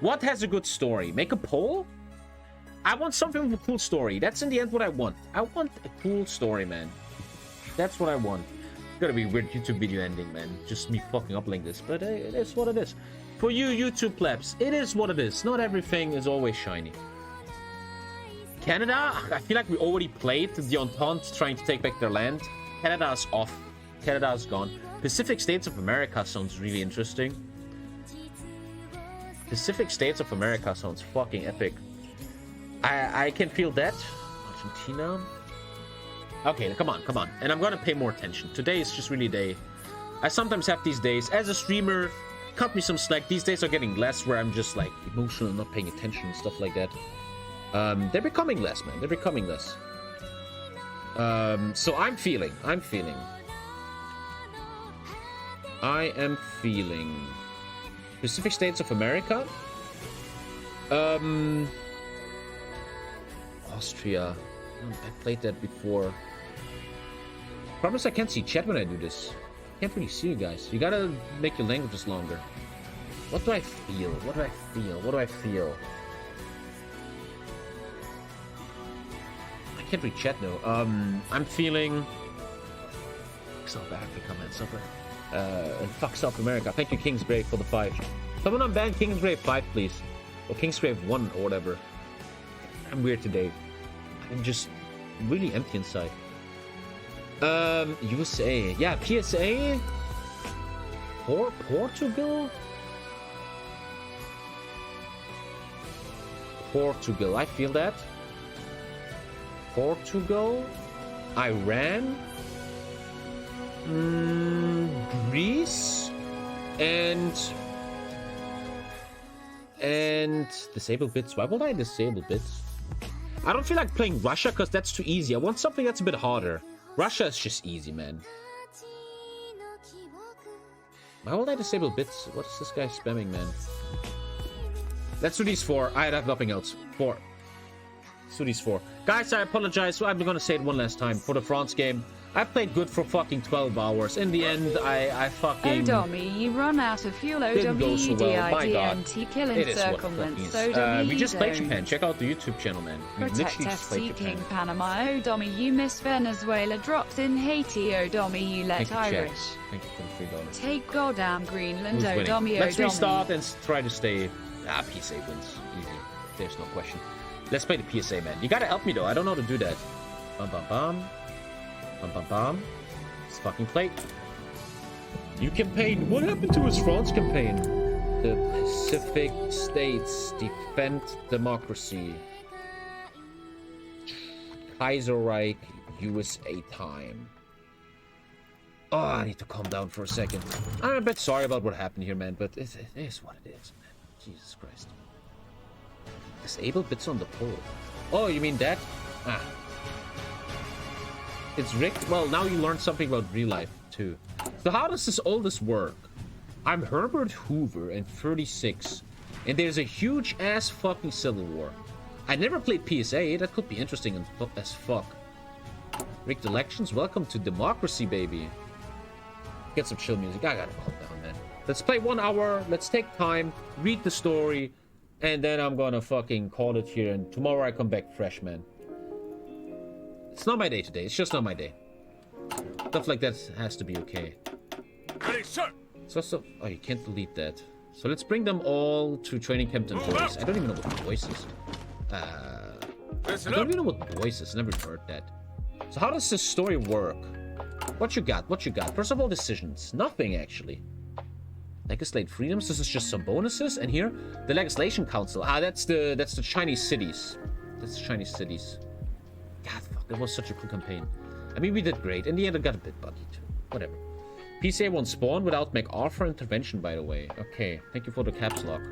What has a good story? Make a poll? I want something with a cool story. That's in the end what I want. I want a cool story, man. That's what I want. It's gotta be a weird YouTube video ending, man. Just me fucking up like this. But it is what it is. For you YouTube plebs, it is what it is. Not everything is always shiny. Canada? I feel like we already played the Entente trying to take back their land. Canada is off. Canada is gone. Pacific States of America sounds really interesting. Pacific States of America sounds fucking epic. I can feel that. Argentina. Okay, come on, come on. And I'm gonna pay more attention. Today is just really a day. I sometimes have these days. As a streamer, cut me some slack. These days are getting less where I'm just like emotional and not paying attention and stuff like that. They're becoming less, man. They're becoming less. So I'm feeling. I am feeling Pacific States of America. Austria. I played that before. Promise I can't see chat when I do this. Can't really see you guys. You gotta make your languages longer. What do I feel? What do I feel? What do I feel? I can't read chat now. I'm feeling South Africa, man. And fuck South America. Thank you, Kingsgrave, for the 5. Someone unban Kingsgrave 5, please. Or Kingsgrave 1 or whatever. I'm weird today. I'm just really empty inside. USA. Yeah, PSA. Portugal? Portugal. I feel that. Portugal. Iran. Greece. And disable bits. Why would I disable bits? I don't feel like playing Russia because that's too easy. I want something that's a bit harder. Russia is just easy, man. Why would I disable bits? What is this guy spamming, man? Let's do these 4. I have nothing else. 4. Let's do these 4. Guys, I apologize. I'm gonna say it one last time. For the France game, I played good for fucking 12 hours. In the end, I fucking... Odomi, you run out of fuel. OWEDIDNT kill encirclement. We just played Japan. Check out the YouTube channel, man. We Protect FC King Panama. Odomi, you miss Venezuela. Dropped in Haiti. Odomi, you let Irish. Thank you for the $3. Take goddamn Greenland. Odomi, Let's restart and try to stay... PSA wins. Easy. There's no question. Let's play the PSA, man. You gotta help me, though. I don't know how to do that. Bum, bum, bum. Bum, bum, bum. Let's fucking play. New campaign. What happened to his France campaign? The Pacific States defend democracy. Kaiserreich, USA time. Oh, I need to calm down for a second. I'm a bit sorry about what happened here, man, but it is what it is, man. Jesus Christ. Disable bits on the poll. Oh, you mean that? Ah. It's rigged? Well, now you learned something about real life, too. So how does all this work? I'm Herbert Hoover and 36. And there's a huge-ass fucking civil war. I never played PSA. That could be interesting as fuck. Rigged elections? Welcome to democracy, baby. Get some chill music. I gotta calm down, man. Let's play 1 hour. Let's take time. Read the story. And then I'm gonna fucking call it here. And tomorrow I come back fresh, man. It's not my day today. It's just not my day. Stuff like that has to be okay. Ready, sir. So, oh, you can't delete that. So let's bring them all to training camp and voice. I don't even know what voice is. I don't even know what voice is. Never heard that. So how does this story work? What you got? What you got? First of all, decisions. Nothing, actually. Legislate freedoms. This is just some bonuses. And here, the Legislation Council. Ah, that's the Chinese cities. That's the Chinese cities. God, fuck, that was such a cool campaign. I mean, we did great. In the end, I got a bit buggy, too. Whatever. PCA won't spawn without MacArthur intervention, by the way. Okay, thank you for the caps lock.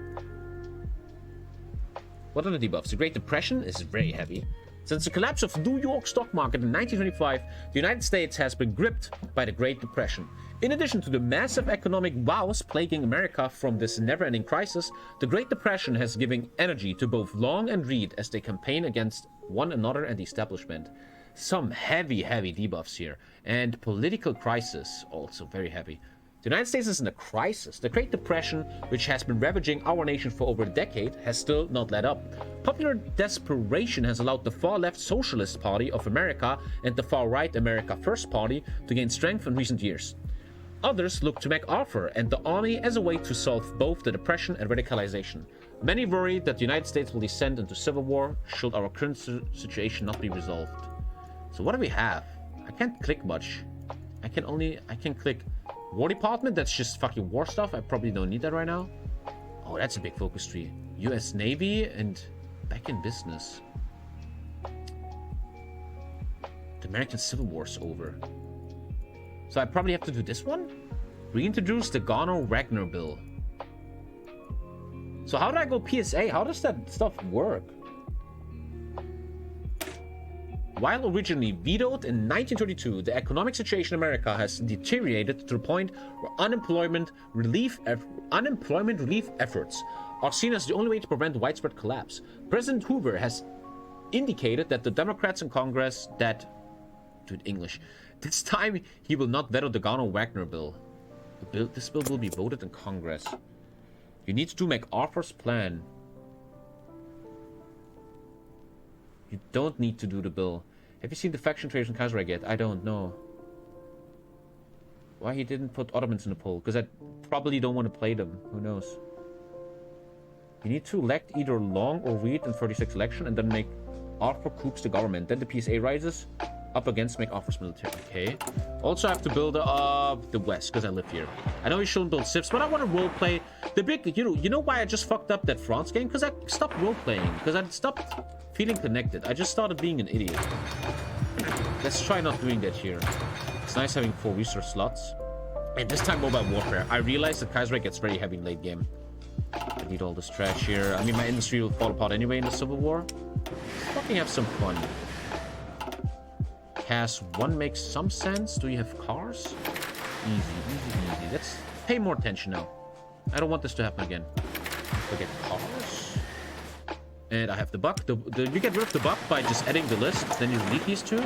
What are the debuffs? The Great Depression is very heavy. Since the collapse of New York stock market in 1925, the United States has been gripped by the Great Depression. In addition to the massive economic woes plaguing America from this never-ending crisis, the Great Depression has given energy to both Long and Reed as they campaign against one another and the establishment. Some heavy debuffs here. And political crisis, also very heavy. The United States is in a crisis. The Great Depression, which has been ravaging our nation for over a decade, has still not let up. Popular desperation has allowed the far-left Socialist Party of America and the far-right America First Party to gain strength in recent years. Others look to MacArthur and the army as a way to solve both the depression and radicalization. Many worry that the United States will descend into civil war should our current situation not be resolved. So what do we have? I can't click much. I can click War Department. That's just fucking war stuff. I probably don't need that right now. Oh, that's a big focus tree. US Navy and back in business. The American Civil War's over. So I probably have to do this one? Reintroduce the Garner-Wagner Bill. So how do I go PSA? How does that stuff work? While originally vetoed in 1932, the economic situation in America has deteriorated to the point where unemployment relief efforts are seen as the only way to prevent widespread collapse. President Hoover has indicated that the Democrats in Congress this time he will not veto the Garner-Wagner bill. This bill will be voted in Congress. You need to do MacArthur's plan. You don't need to do the bill. Have you seen the faction traitors in Kaiserreich yet? I don't know. Why he didn't put Ottomans in the poll? Because I probably don't want to play them. Who knows? You need to elect either Long or Reed in 36 election and then make Arthur coups the government. Then the PSA rises up against MacArthur's military. Okay. Also, I have to build the West because I live here. I know you shouldn't build cips, but I want to roleplay the big. You know why I just fucked up that France game? Because I stopped roleplaying. Because I stopped feeling connected. I just started being an idiot. Let's try not doing that here. It's nice having 4 resource slots. And this time mobile warfare. I realized that Kaiserreich gets very heavy in late game. I need all this trash here. I mean, my industry will fall apart anyway in the Civil War. Fucking have some fun. Cast 1 makes some sense. Do you have cars? Easy. Let's pay more attention now. I don't want this to happen again. Forget cars. And I have the buck. You get rid of the buck by just adding the list. Then you delete these 2.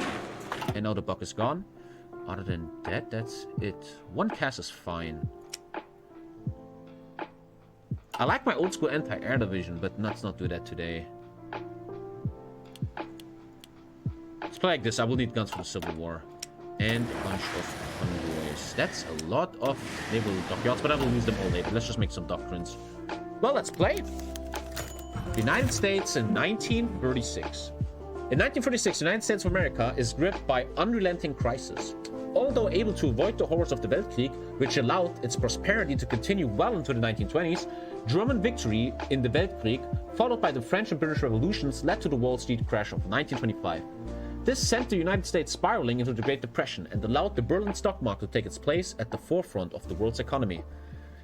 And now the buck is gone. Other than that, that's it. 1 cast is fine. I like my old school anti-air division, but let's not do that today. Let's play like this. I will need guns for the Civil War. And a bunch of convoys. That's a lot of naval dockyards, but I will use them all later. Let's just make some doctrines. Well, let's play. The United States in 1936. In 1946, the United States of America is gripped by unrelenting crisis. Although able to avoid the horrors of the Weltkrieg, which allowed its prosperity to continue well into the 1920s, German victory in the Weltkrieg, followed by the French and British revolutions, led to the Wall Street crash of 1925. This sent the United States spiraling into the Great Depression and allowed the Berlin stock market to take its place at the forefront of the world's economy.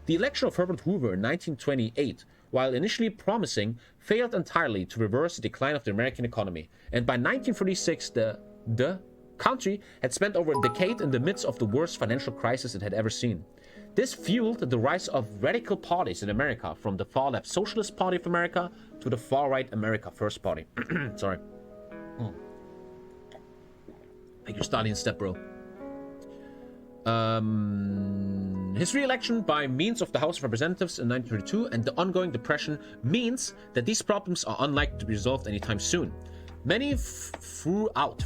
The election of Herbert Hoover in 1928, while initially promising, failed entirely to reverse the decline of the American economy, and by 1936 the country had spent over a decade in the midst of the worst financial crisis it had ever seen. This fueled the rise of radical parties in America, from the far-left Socialist Party of America to the far-right America First Party. Sorry. Thank you, Stalin step, bro. His re-election by means of the House of Representatives in 1932 and the ongoing depression means that these problems are unlikely to be resolved anytime soon. Many throughout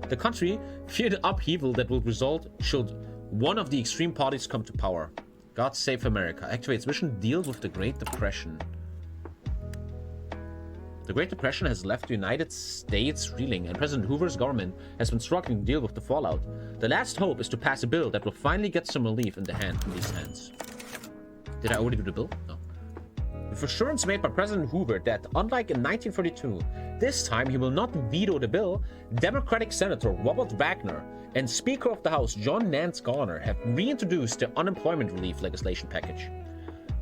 the country fear the upheaval that will result should one of the extreme parties come to power. God save America. Activates mission. Deal with the Great Depression. The Great Depression has left the United States reeling, and President Hoover's government has been struggling to deal with the fallout. The last hope is to pass a bill that will finally get some relief in these hands. Did I already do the bill? No. With assurance made by President Hoover that, unlike in 1942, this time he will not veto the bill, Democratic Senator Robert Wagner and Speaker of the House John Nance Garner have reintroduced the unemployment relief legislation package.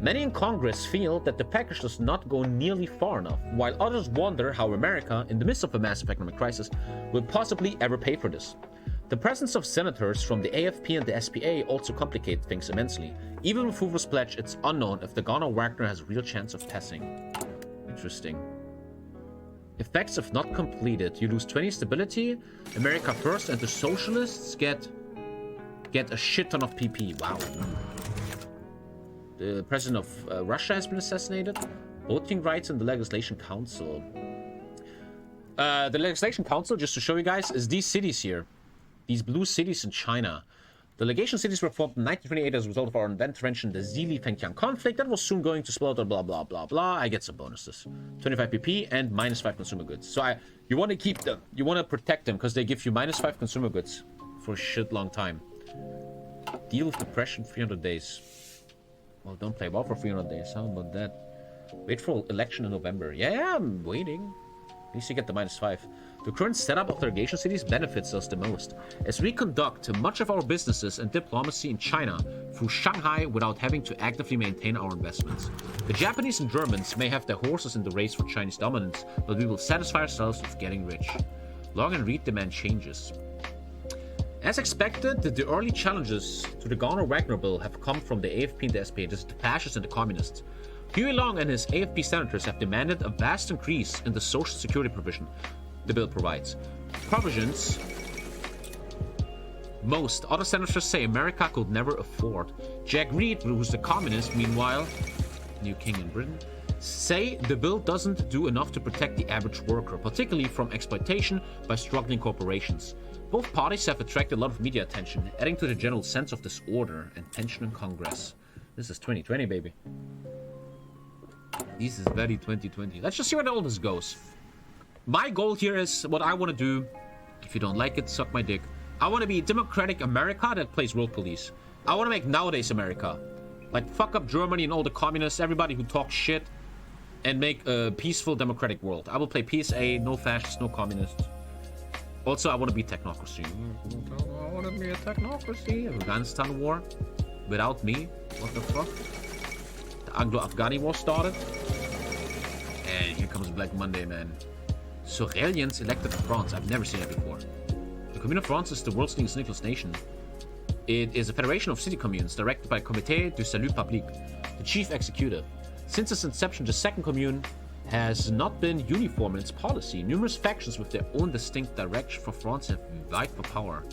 Many in Congress feel that the package does not go nearly far enough, while others wonder how America, in the midst of a massive economic crisis, will possibly ever pay for this. The presence of senators from the AFP and the SPA also complicate things immensely. Even with Hoover's pledge, it's unknown if the Garner-Wagner has a real chance of passing. Interesting. Effects if not completed. You lose 20 stability, America First, and the Socialists get get a shit ton of PP. Wow. The president of Russia has been assassinated. Voting rights in the legislation council. The legislation council, just to show you guys, is these cities here. These blue cities in China. The legation cities were formed in 1928 as a result of our intervention in the Zili-Fengtian conflict that was soon going to explode, blah, blah, blah, blah. I get some bonuses. 25 PP and -5 consumer goods. So you want to keep them. You want to protect them because they give you -5 consumer goods for a shit long time. Deal with depression 300 days. Well, don't play ball for 300 days. How about that? Wait for election in November. Yeah, I'm waiting. At least you get the -5. The current setup of the legation cities benefits us the most, as we conduct much of our businesses and diplomacy in China through Shanghai without having to actively maintain our investments. The Japanese and Germans may have their horses in the race for Chinese dominance, but we will satisfy ourselves with getting rich. Long and read demand changes. As expected, the early challenges to the Garner-Wagner bill have come from the AFP and the SP, the fascists and the communists. Huey Long and his AFP senators have demanded a vast increase in the social security provision the bill provides. Provisions most other senators say America could never afford. Jack Reed, who's the communist, meanwhile, new king in Britain, say the bill doesn't do enough to protect the average worker, particularly from exploitation by struggling corporations. Both parties have attracted a lot of media attention, adding to the general sense of disorder and tension in Congress. This is 2020, baby. This is very 2020. Let's just see where all this goes. My goal here is what I want to do. If you don't like it, suck my dick. I want to be a democratic America that plays world police. I want to make nowadays America. Like, fuck up Germany and all the communists, everybody who talks shit, and make a peaceful democratic world. I will play PSA, no fascists, no communists. Also, I want to be technocracy. I want to be a technocracy. Afghanistan war. Without me. What the fuck? The Anglo-Afghani war started. And here comes Black Monday, man. Sorelians elected in France. I've never seen it before. The Commune of France is the world's leading syndicalist nation. It is a federation of city communes directed by Comité du Salut Public, the chief executive. Since its inception, the second commune has not been uniform in its policy. Numerous factions with their own distinct direction for France have vied for power.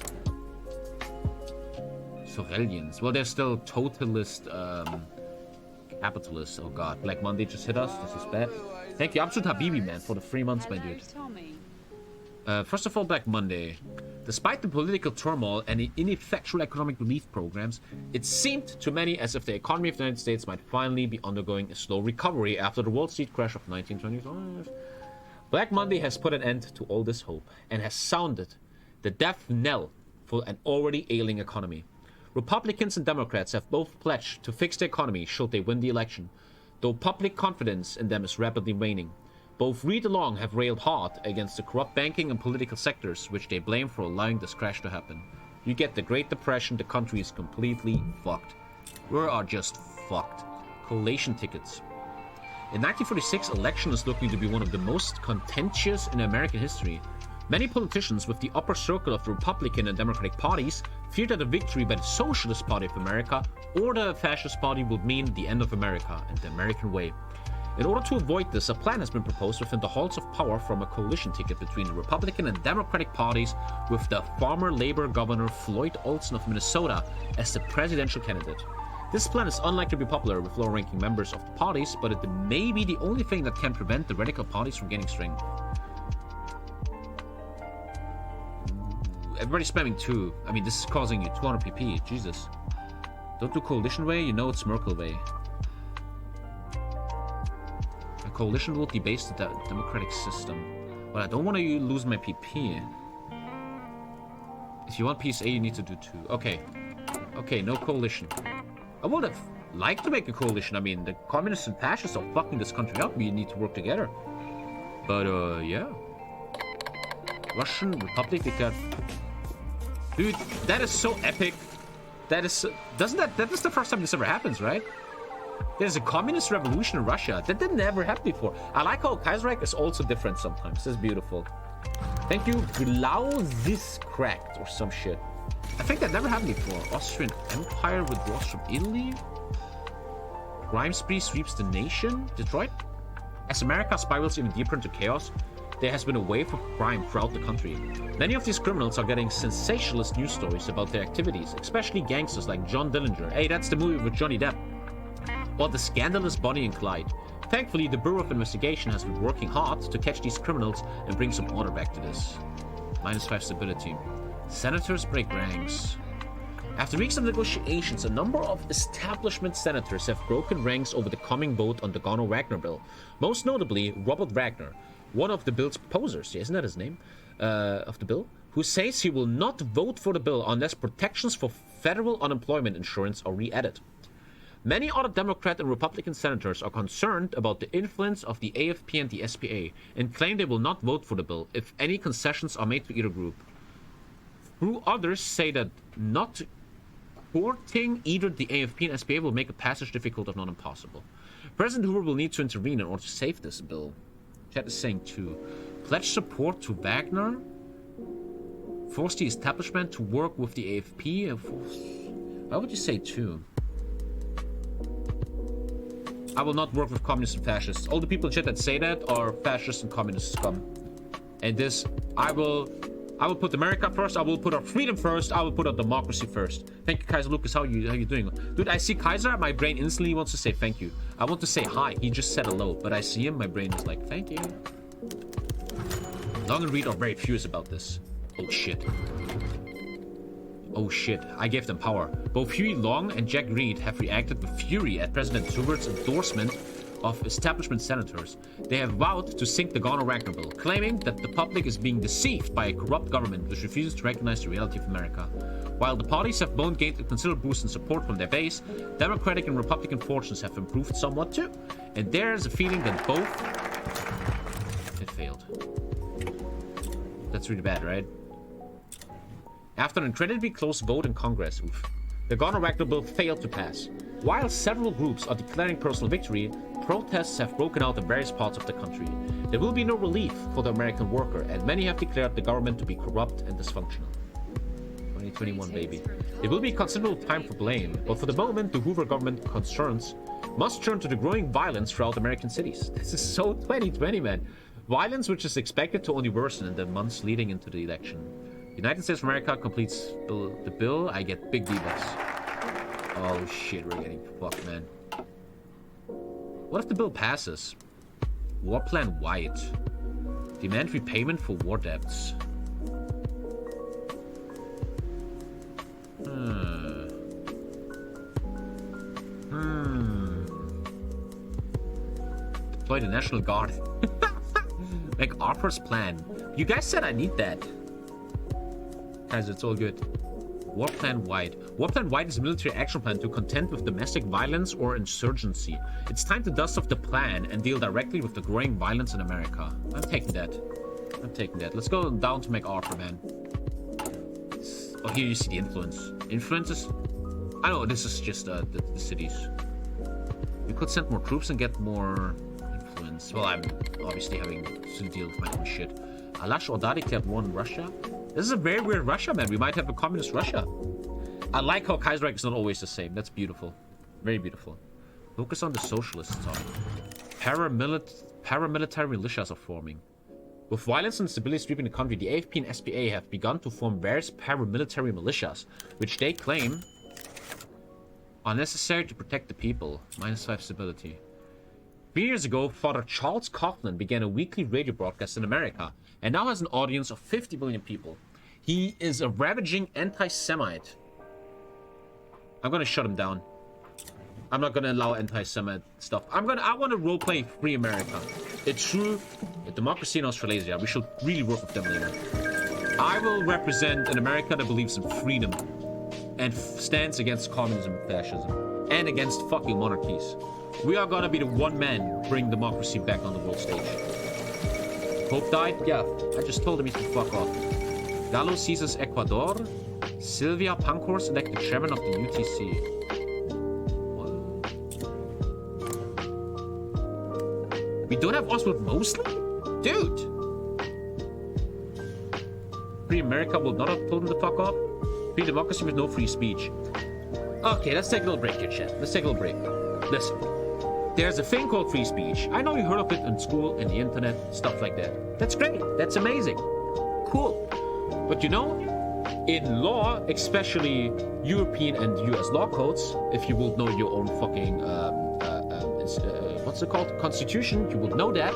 Sorelians. Well, they're still totalist, capitalists. Oh god, Black Monday just hit us. This is bad. Thank you, Absolute Habibi, man, for the 3 months, my dude. First of all, Black Monday. Despite the political turmoil and the ineffectual economic relief programs, it seemed to many as if the economy of the United States might finally be undergoing a slow recovery after the Wall Street crash of 1925. Black Monday has put an end to all this hope and has sounded the death knell for an already ailing economy. Republicans and Democrats have both pledged to fix the economy should they win the election, though public confidence in them is rapidly waning. Both Reed and Long have railed hard against the corrupt banking and political sectors, which they blame for allowing this crash to happen. You get the Great Depression, the country is completely fucked. We are just fucked. Collation tickets. In 1946, election is looking to be one of the most contentious in American history. Many politicians with the upper circle of the Republican and Democratic parties feared that a victory by the Socialist Party of America or the Fascist Party would mean the end of America and the American way. In order to avoid this, a plan has been proposed within the halls of power from a coalition ticket between the Republican and Democratic parties, with the former Labor Governor Floyd Olson of Minnesota as the presidential candidate. This plan is unlikely to be popular with lower-ranking members of the parties, but it may be the only thing that can prevent the radical parties from gaining strength. Everybody's spamming 2. I mean, this is causing you 200 PP. Jesus. Don't do coalition way, you know it's Merkel way. A coalition will debase the democratic system. But I don't want to lose my PP. If you want PSA, you need to do 2. Okay. Okay, no coalition. I would have liked to make a coalition. I mean, the communists and fascists are fucking this country up. We need to work together. But, yeah. Russian Republic declared... Dude, that is so epic. That is... That is the first time this ever happens, right? There's a communist revolution in Russia. That didn't ever happen before. I like how Kaiserreich is also different sometimes. This is beautiful. Thank you. Glau this cracked or some shit. I think that never happened before. Austrian Empire withdraws from Italy. Crime spree sweeps the nation. Detroit. As America spirals even deeper into chaos, there has been a wave of crime throughout the country. Many of these criminals are getting sensationalist news stories about their activities, especially gangsters like John Dillinger. Hey, that's the movie with Johnny Depp. Or the scandalous Bonnie and Clyde. Thankfully, the Bureau of Investigation has been working hard to catch these criminals and bring some order back to this. -5 stability. Senators break ranks. After weeks of negotiations, a number of establishment senators have broken ranks over the coming vote on the Garner-Wagner bill. Most notably, Robert Wagner, one of the bill's proposers, isn't that his name, of the bill, who says he will not vote for the bill unless protections for federal unemployment insurance are re-added. Many other Democrat and Republican senators are concerned about the influence of the AFP and the SPA and claim they will not vote for the bill if any concessions are made to either group. Through others say that not supporting either the AFP and SPA will make a passage difficult if not impossible. President Hoover will need to intervene in order to save this bill. Chat is saying too. Pledge support to Wagner. Force the establishment to work with the AFP. Why would you say two? I will not work with communists and fascists. All the people in chat that say that are fascists and communist scum. And this, I will put America first. I will put our freedom first. I will put our democracy first. Thank you, Kaiser Lucas. How you doing? Dude, I see Kaiser. My brain instantly wants to say thank you. I want to say hi. He just said hello. But I see him. My brain is like, thank you. Long and Reed are very furious about this. Oh, shit. Oh, shit. I gave them power. Both Huey Long and Jack Reed have reacted with fury at President Hoover's endorsement of establishment senators. They have vowed to sink the Garner-Wagner bill, claiming that the public is being deceived by a corrupt government which refuses to recognize the reality of America. While the parties have both gained a considerable boost in support from their base, Democratic and Republican fortunes have improved somewhat too. And there's a feeling that both... It failed. That's really bad, right? After an incredibly close vote in Congress, the Garner-Wagner bill failed to pass. While several groups are declaring personal victory, protests have broken out in various parts of the country. There will be no relief for the American worker, and many have declared the government to be corrupt and dysfunctional. 2021, baby. There will be considerable time for blame, but for the moment, the Hoover government concerns must turn to the growing violence throughout American cities. This is so 2020, man. Violence which is expected to only worsen in the months leading into the election. United States of America completes the bill, I get big debuffs. Oh shit, we're getting fucked, man. What if the bill passes? War Plan White. Demand repayment for war debts. Deploy the National Guard. Make Arthur's plan. You guys said I need that. Guys, it's all good. War Plan White. War Plan White is a military action plan to contend with domestic violence or insurgency. It's time to dust off the plan and deal directly with the growing violence in America. I'm taking that. I'm taking that. Let's go down to MacArthur, man. Oh, here you see the influence. Influences? I know, this is just the cities. We could send more troops and get more influence. Well, I'm obviously having to deal with my own shit. Alash Orda declared war in Russia. This is a very weird Russia, man. We might have a communist Russia. I like how Kaiserreich is not always the same. That's beautiful. Very beautiful. Focus on the socialists, Tommy. Paramilitary militias are forming. With violence and instability sweeping the country, the AFP and SPA have begun to form various paramilitary militias, which they claim are necessary to protect the people. -5 stability. 3 years ago, Father Charles Coughlin began a weekly radio broadcast in America, and now has an audience of 50 million people. He is a ravaging anti-Semite. I'm gonna shut him down. I'm not gonna allow anti-Semite stuff. I want to roleplay Free America. It's true. A democracy in Australasia. We should really work with them later. I will represent an America that believes in freedom and stands against communism and fascism and against fucking monarchies. We are gonna be the one man bring democracy back on the world stage. Pope died? Yeah, I just told him he can fuck off. Galo seizes Ecuador. Sylvia Pankhurst elected chairman of the UTC. What? We don't have Oswald Mosley? Dude! Free America will not have told him to fuck off. Free democracy with no free speech. Okay, let's take a little break here, chat. Let's take a little break. Listen. there's a thing called free speech. I know you heard of it in school, in the internet, stuff like that. That's great. That's amazing. Cool. But you know, in law, especially European and US law codes, if you will know your own fucking, what's it called? Constitution, you will know that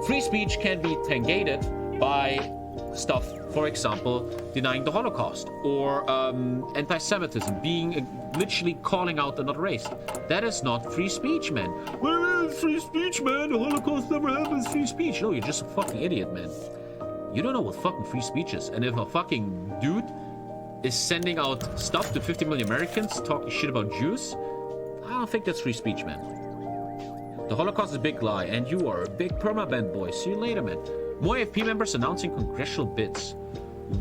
free speech can be tangated by stuff, for example, denying the Holocaust or anti-Semitism, being literally calling out another race. That is not free speech, man. Where is free speech, man? The Holocaust never happened. Free speech. No, you're just a fucking idiot, man. You don't know what fucking free speech is. And if a fucking dude is sending out stuff to 50 million Americans talking shit about Jews, I don't think that's free speech, man. The Holocaust is a big lie, and you are a big perma-ban boy. See you later, man. More AFP members announcing congressional bids.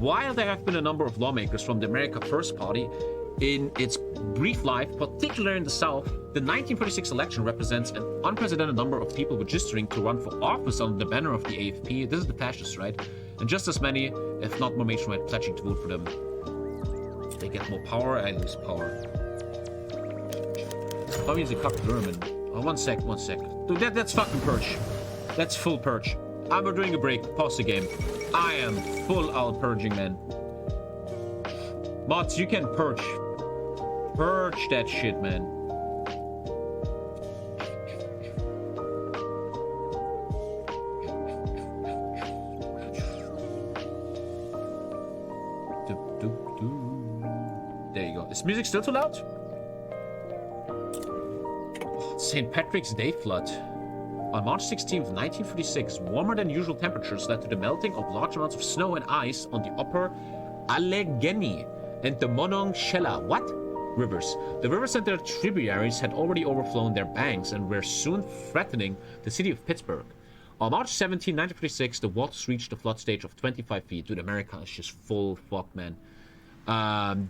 While there have been a number of lawmakers from the America First Party in its brief life, particularly in the South, the 1946 election represents an unprecedented number of people registering to run for office under the banner of the AFP. This is the fascists, right? And just as many, if not more mainstream, right, pledging to vote for them. They get more power, I lose power. Tommy is a cock German. Oh, one sec. Dude, that's fucking purge. That's full purge. I'm doing a break. Pause the game. I am full out purging, man. Mods, you can purge. Purge that shit, man. There you go. Is music still too loud? St. Patrick's Day flood. On March 16th, 1946, warmer than usual temperatures led to the melting of large amounts of snow and ice on the upper Allegheny and the Monongahela rivers. The rivers and their tributaries had already overflown their banks and were soon threatening the city of Pittsburgh. On March 17, 1946, the waters reached the flood stage of 25 feet. Dude, America is just full fuck, man.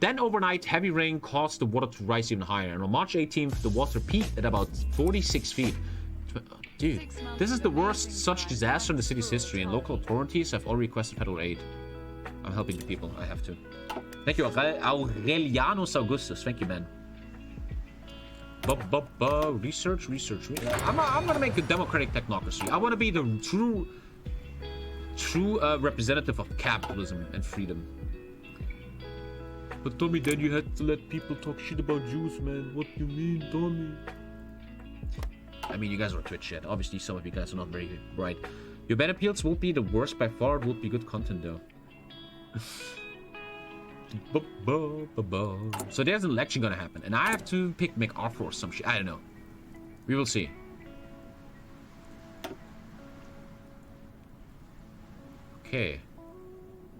Then overnight, heavy rain caused the water to rise even higher. And on March 18th, the water peaked at about 46 feet. Dude, this is the worst such disaster in the city's history, and local authorities have already requested federal aid. I'm helping the people. I have to. Thank you, Aurelianus Augustus. Thank you, man. Research. I'm gonna make a democratic technocracy. I want to be the true representative of capitalism and freedom. But Tommy, then you had to let people talk shit about Jews, man. What do you mean, Tommy? I mean, you guys are Twitch shit. Obviously, some of you guys are not very bright. Your ban appeals won't be the worst by far. It will be good content, though. So there's an election gonna happen, and I have to pick MacArthur or some shit. I don't know. We will see. Okay.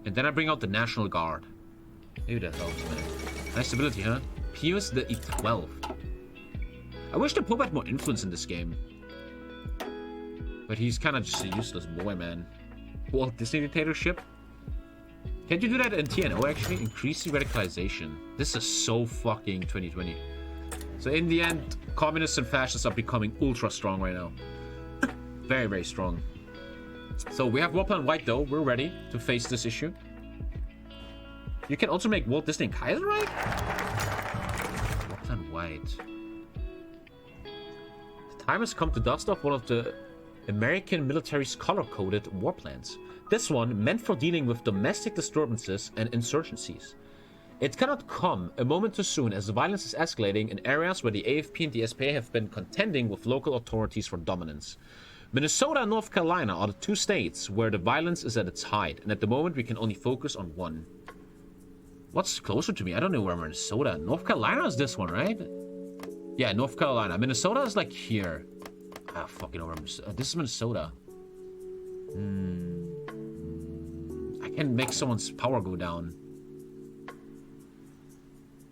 And then I bring out the National Guard. Maybe that helps, man. Nice stability, huh? Pius the 12th. I wish the Pope had more influence in this game. But he's kind of just a useless boy, man. Walt Disney dictatorship? Can't you do that in TNO, actually? Increase the radicalization. This is so fucking 2020. So in the end, communists and fascists are becoming ultra strong right now. Very, very strong. So we have Walt and White, though. We're ready to face this issue. You can also make Walt Disney and Kaiserreich? Walt and White. The time has come to dust off one of the American military's color-coded war plans. This one meant for dealing with domestic disturbances and insurgencies. It cannot come a moment too soon, as the violence is escalating in areas where the AFP and the SPA have been contending with local authorities for dominance. Minnesota and North Carolina are the two states where the violence is at its height, and at the moment we can only focus on one. What's closer to me? I don't know where Minnesota. North Carolina is this one, right? Yeah, North Carolina. Minnesota is like here. Ah, fucking over. This is Minnesota. I can make someone's power go down.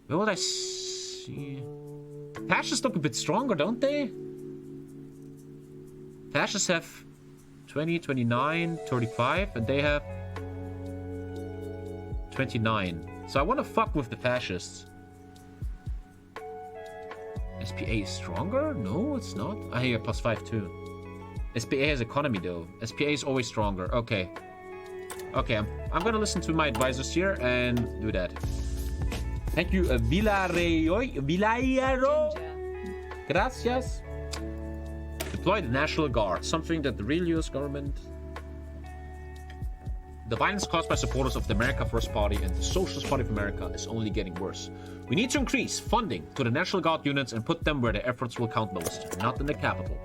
Where would I see? Fascists look a bit stronger, don't they? Fascists have 20, 29, 35, and they have 29. So I want to fuck with the fascists. SPA is stronger? No, it's not. I hear +5 too. SPA has economy though. SPA is always stronger. Okay. Okay, I'm gonna listen to my advisors here and do that. Thank you, Villarreal. Gracias. Deploy the National Guard, something that the real US government... The violence caused by supporters of the America First Party and the Socialist Party of America is only getting worse. We need to increase funding to the National Guard units and put them where their efforts will count most, not in the capital.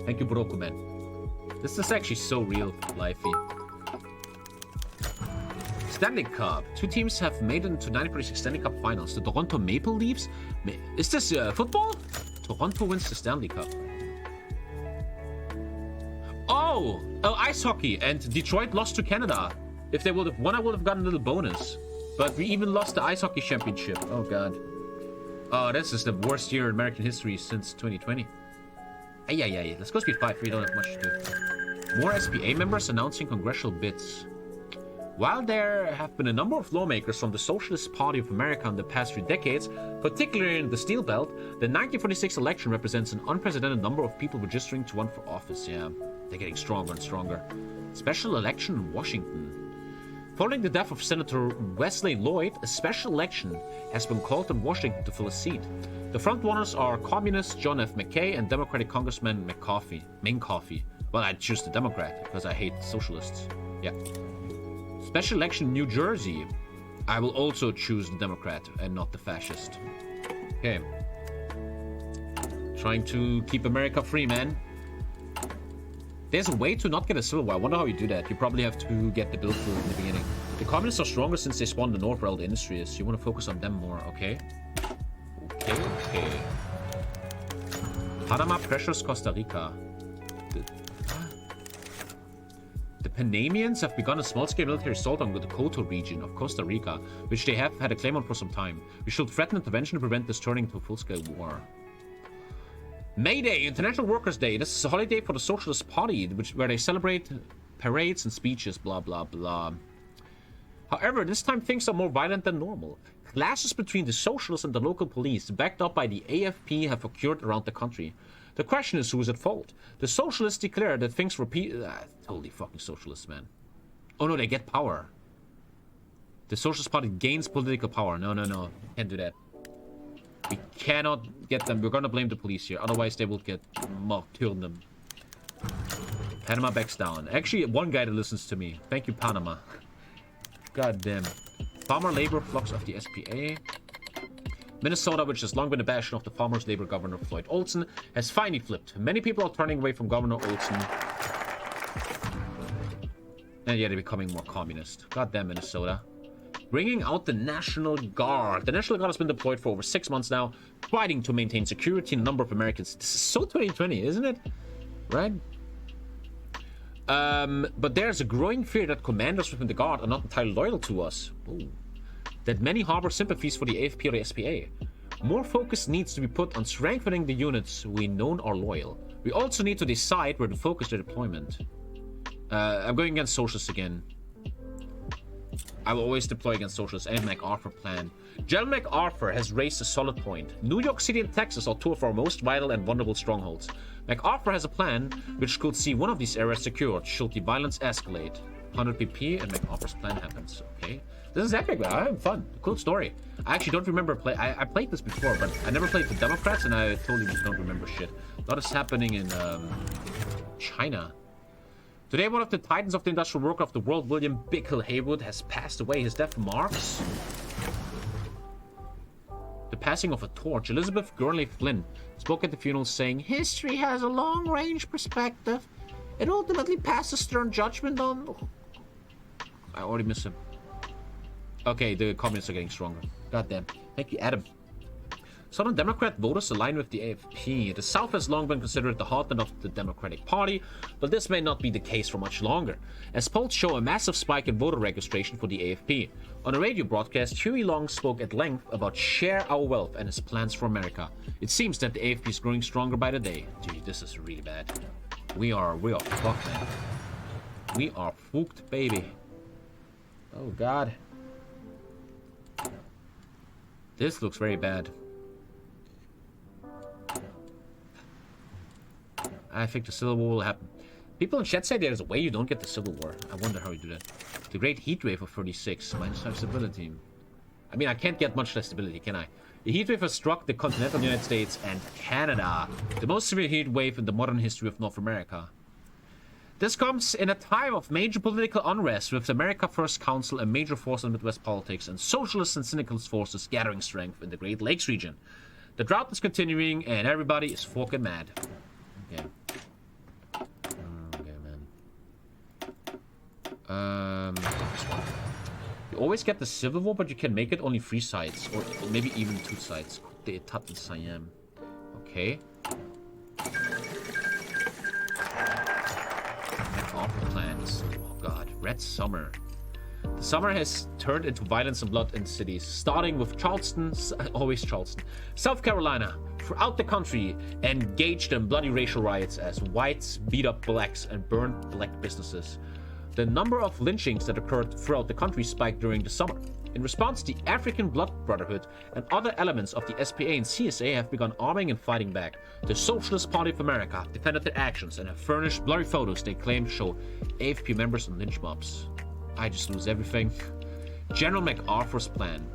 Thank you, Brokuman. This is actually so real, Lifey. Stanley Cup. 2 teams have made it into 1946 Stanley Cup finals. The Toronto Maple Leafs? Is this football? Toronto wins the Stanley Cup. Oh, ice hockey, and Detroit lost to Canada. If they would have won, I would have gotten a little bonus. But we even lost the ice hockey championship. Oh, God. Oh, this is the worst year in American history since 2020. Ay. Let's go speed 5. We don't have much to do. More SPA members announcing congressional bids. While there have been a number of lawmakers from the Socialist Party of America in the past 3 decades, particularly in the Steel Belt, the 1946 election represents an unprecedented number of people registering to run for office. Yeah, they're getting stronger and stronger. Special election in Washington. Following the death of Senator Wesley Lloyd, a special election has been called in Washington to fill a seat. The front-runners are Communist John F. McKay and Democratic Congressman McCoffey. Well, I'd choose the Democrat because I hate socialists. Yeah. Special election in New Jersey. I will also choose the Democrat and not the fascist. Okay. Trying to keep America free, man. There's a way to not get a civil war. I wonder how you do that. You probably have to get the bill through in the beginning. The communists are stronger since they spawned the north where all the industry is. You want to focus on them more, okay? Okay. Panama pressures Costa Rica. The Panamanians have begun a small-scale military assault on the Coto region of Costa Rica, which they have had a claim on for some time. We should threaten intervention to prevent this turning into a full-scale war. May Day, International Workers' Day. This is a holiday for the Socialist Party, where they celebrate parades and speeches, blah, blah, blah. However, this time things are more violent than normal. Clashes between the Socialists and the local police, backed up by the AFP, have occurred around the country. The question is, who is at fault? The Socialists declare that things totally fucking Socialists, man. Oh no, they get power. The Socialist Party gains political power. No. Can't do that. We cannot get them. We're gonna blame the police here. Otherwise, they will get killing them. Panama backs down. Actually, one guy that listens to me. Thank you, Panama. God damn. Farmer labor flux of the SPA. Minnesota, which has long been a bastion of the farmers' labor governor Floyd Olson, has finally flipped. Many people are turning away from Governor Olson. And yeah, they're becoming more communist. Goddamn Minnesota. Bringing out the National Guard. The National Guard has been deployed for over 6 months now, fighting to maintain security in a number of Americans. This is so 2020, isn't it? Right? But there's a growing fear that commanders within the Guard are not entirely loyal to us. Ooh. That many harbor sympathies for the AFP or the SPA. More focus needs to be put on strengthening the units we know are loyal. We also need to decide where to focus their deployment. I'm going against socialists again. I will always deploy against socialists and MacArthur plan. General MacArthur has raised a solid point. New York City and Texas are 2 of our most vital and vulnerable strongholds. MacArthur has a plan which could see one of these areas secured should the violence escalate. 100 PP and MacArthur's plan happens. Okay. This is epic, man. I'm having fun. Cool story. I actually don't remember I played this before, but I never played the Democrats, and I totally just don't remember shit. A lot is happening in China. Today, one of the titans of the industrial worker of the world, William Bickle Haywood, has passed away. His death marks the passing of a torch. Elizabeth Gurnley Flynn spoke at the funeral saying, "History has a long-range perspective. It ultimately passes stern judgment on..." I already missed him. Okay, the communists are getting stronger. Goddamn. Thank you, Adam. Southern Democrat voters align with the AFP. The South has long been considered the heartland of the Democratic Party, but this may not be the case for much longer, as polls show a massive spike in voter registration for the AFP. On a radio broadcast, Huey Long spoke at length about Share Our Wealth and his plans for America. It seems that the AFP is growing stronger by the day. Gee, this is really bad. We are fucked, man. We are fucked, baby. Oh, God. This looks very bad. I think the Civil War will happen. People in chat say there's a way you don't get the Civil War. I wonder how you do that. The Great Heat Wave of 36, -5 stability. I mean, I can't get much less stability, can I? A heat wave has struck the continental United States and Canada, the most severe heat wave in the modern history of North America. This comes in a time of major political unrest, with the America First Council a major force in Midwest politics and socialist and syndicalist forces gathering strength in the Great Lakes region. The drought is continuing and everybody is fucking mad. Okay. Okay, man. You always get the Civil War, but you can make it only 3 sides, or maybe even 2 sides. D'État in Siam. Okay. Plans. Oh god, Red Summer. The summer has turned into violence and blood in cities, starting with Charleston, always Charleston, South Carolina. Throughout the country, engaged in bloody racial riots as whites beat up blacks and burned black businesses. The number of lynchings that occurred throughout the country spiked during the summer. In response, the African Blood Brotherhood and other elements of the SPA and CSA have begun arming and fighting back. The Socialist Party of America defended their actions and have furnished blurry photos they claim to show AFP members on lynch mobs. I just lose everything. General MacArthur's plan.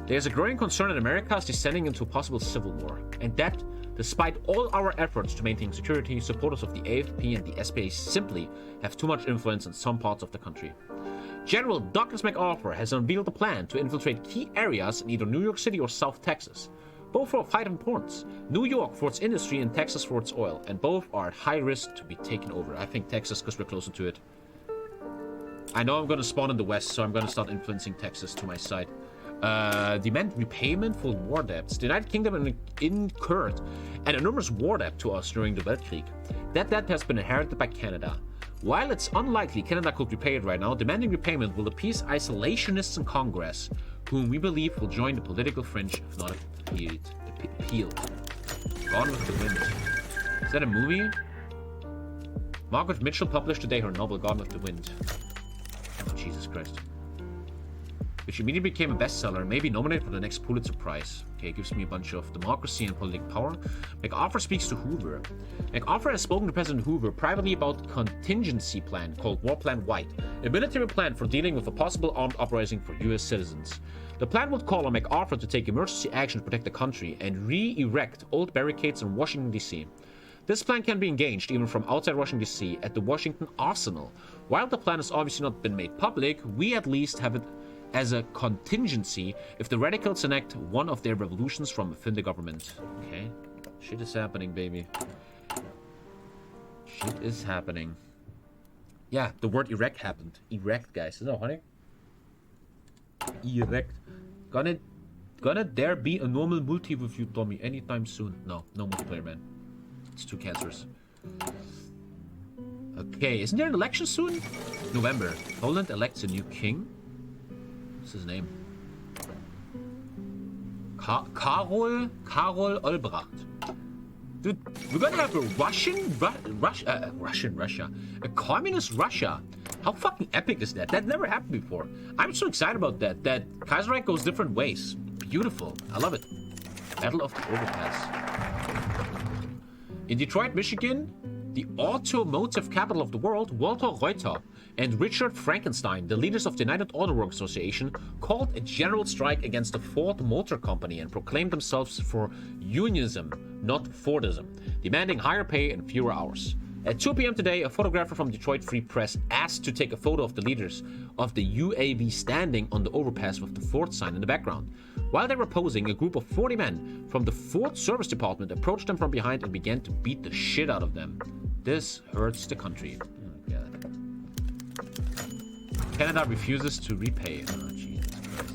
There is a growing concern that America is descending into a possible civil war, and that, despite all our efforts to maintain security, supporters of the AFP and the SPA simply have too much influence in some parts of the country. General Douglas MacArthur has unveiled a plan to infiltrate key areas in either New York City or South Texas. Both are of high importance. New York for its industry and Texas for its oil, and both are at high risk to be taken over. I think Texas because we're closer to it. I know I'm going to spawn in the west, so I'm going to start influencing Texas to my side. Demand repayment for war debts. The United Kingdom incurred an enormous war debt to us during the Weltkrieg. That debt has been inherited by Canada. While it's unlikely Canada could repay it right now, demanding repayment will appease isolationists in Congress, whom we believe will join the political fringe if not appealed. Gone with the Wind. Is that a movie? Margaret Mitchell published today her novel Gone with the Wind. Oh, Jesus Christ. Which immediately became a bestseller and may be nominated for the next Pulitzer Prize. Okay, it gives me a bunch of democracy and political power. MacArthur speaks to Hoover. MacArthur has spoken to President Hoover privately about a contingency plan called War Plan White, a military plan for dealing with a possible armed uprising for US citizens. The plan would call on MacArthur to take emergency action to protect the country and re-erect old barricades in Washington, D.C. This plan can be engaged even from outside Washington, D.C. at the Washington Arsenal. While the plan has obviously not been made public, we at least have it as a contingency if the radicals enact one of their revolutions from within the government. Okay. Shit is happening, baby. Shit is happening. Yeah, the word erect happened. Erect, guys. No, honey? Erect. Gonna there be a normal multi with you, Tommy, anytime soon? No multiplayer, man. It's too cancerous. Okay, isn't there an election soon? November. Poland elects a new king. What's his name? Karol Olbracht. Dude, we're gonna have a Russia. A communist Russia. How fucking epic is that? That never happened before. I'm so excited about that. That Kaiserreich goes different ways. Beautiful. I love it. Battle of the Overpass. In Detroit, Michigan, the automotive capital of the world, Walter Reuter and Richard Frankenstein, the leaders of the United Auto Workers Association, called a general strike against the Ford Motor Company and proclaimed themselves for unionism, not Fordism, demanding higher pay and fewer hours. At 2 p.m. today, a photographer from Detroit Free Press asked to take a photo of the leaders of the UAW standing on the overpass with the Ford sign in the background. While they were posing, a group of 40 men from the Ford Service Department approached them from behind and began to beat the shit out of them. This hurts the country. Oh, God. Canada refuses to repay. Oh, Jesus Christ.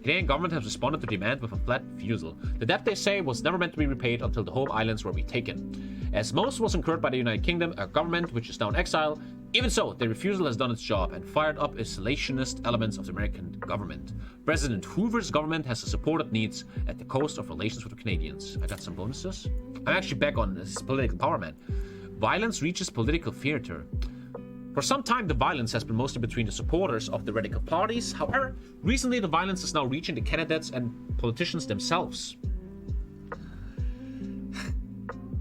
Canadian government has responded to demand with a flat refusal. The debt, they say, was never meant to be repaid until the home islands were retaken. As most was incurred by the United Kingdom, a government which is now in exile. Even so, the refusal has done its job and fired up isolationist elements of the American government. President Hoover's government has supported needs at the cost of relations with the Canadians. I got some bonuses. I'm actually back on this political power, man. Violence reaches political theater. For some time, the violence has been mostly between the supporters of the radical parties. However, recently the violence is now reaching the candidates and politicians themselves.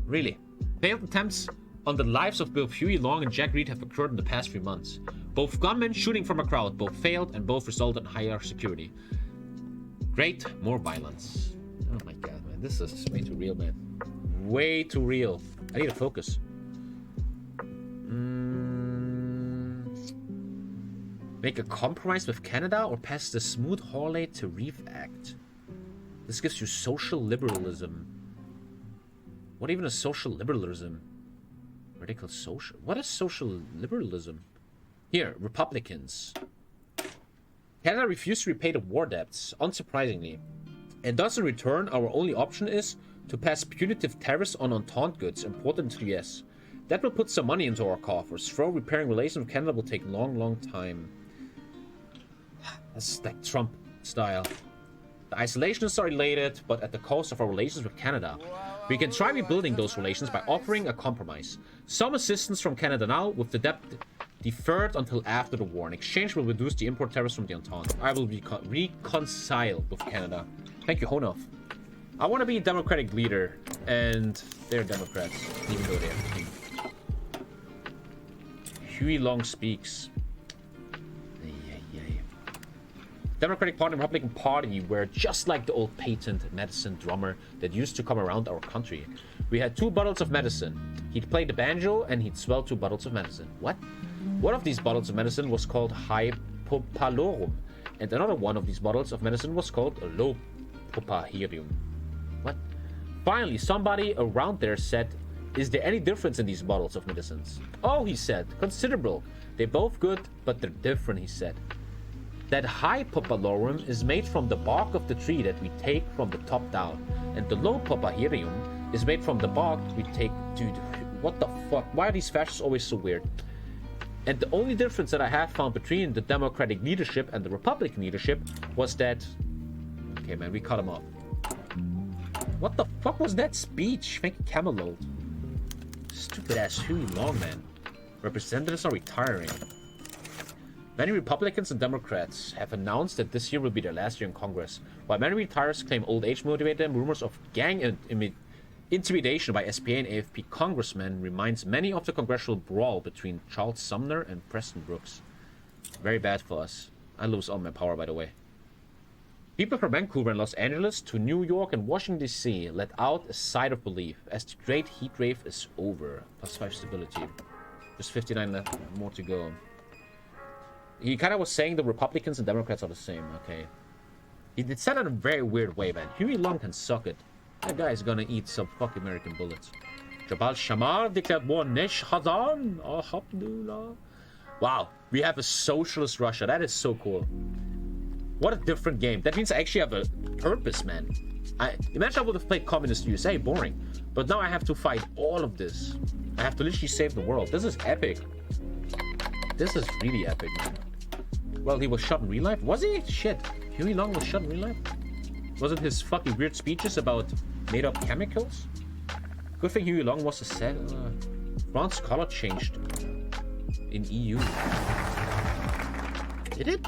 Really. Failed attempts on the lives of both Huey Long and Jack Reed have occurred in the past few months. Both gunmen shooting from a crowd both failed and both resulted in higher security. Great, more violence. Oh my god, man. This is way too real, man. Way too real. I need to focus. Make a compromise with Canada or pass the smooth Hawley Tariff Act. This gives you social liberalism. What even is social liberalism? Radical social. What is social liberalism? Here, Republicans. Canada refused to repay the war debts, unsurprisingly. And thus in return, our only option is to pass punitive tariffs on Entente goods imported into the US. That will put some money into our coffers. Though repairing relations with Canada will take long time. That's like Trump style. The isolationists are elated, but at the cost of our relations with Canada. We can try rebuilding those relations by offering a compromise. Some assistance from Canada now, with the debt deferred until after the war. In exchange, we'll reduce the import tariffs from the Entente. I will reconcile with Canada. Thank you, Honov. I want to be a Democratic leader, and they're Democrats, even though they're king. Huey Long speaks. Democratic Party and Republican Party were just like the old patent medicine drummer that used to come around our country. We had 2 bottles of medicine. He'd play the banjo and he'd swell 2 bottles of medicine. What? One of these bottles of medicine was called Hypopalorum, and another one of these bottles of medicine was called Lopopahirium. What? Finally, somebody around there said, "Is there any difference in these bottles of medicines?" "Oh," he said, "considerable. They're both good, but they're different," he said. That Hypopalorum is made from the bark of the tree that we take from the top down, and the Lopopahirium is made from the bark we take. Dude, what the fuck? Why are these fascists always so weird? And the only difference that I have found between the Democratic leadership and the Republican leadership was that... Okay, man, we cut him off. What the fuck was that speech? Thank you, Camelot. Stupid ass Huey Long, man. Representatives are retiring. Many Republicans and Democrats have announced that this year will be their last year in Congress. While many retirees claim old age motivated them, rumors of gang intimidation by SPA and AFP congressmen reminds many of the congressional brawl between Charles Sumner and Preston Brooks. Very bad for us. I lose all my power, by the way. People from Vancouver and Los Angeles to New York and Washington, D.C. let out a sigh of relief as the great heat wave is over. +5 stability. Just 59 left, more to go. He kind of was saying the Republicans and Democrats are the same, okay? He did said it in a very weird way, man. Huey Long can suck it. That guy is gonna eat some fucking American bullets. Jabal Shamar declared war. Nesh Hazan. Alhamdulillah. Wow, we have a socialist Russia. That is so cool. What a different game. That means I actually have a purpose, man. Imagine I would have played Communist USA. Boring. But now I have to fight all of this. I have to literally save the world. This is epic. This is really epic, man. Well, he was shot in real life? Was he? Shit. Huey Long was shot in real life? Was it his fucking weird speeches about made-up chemicals? Good thing Huey Long was a set. France's color changed in EU. Did it?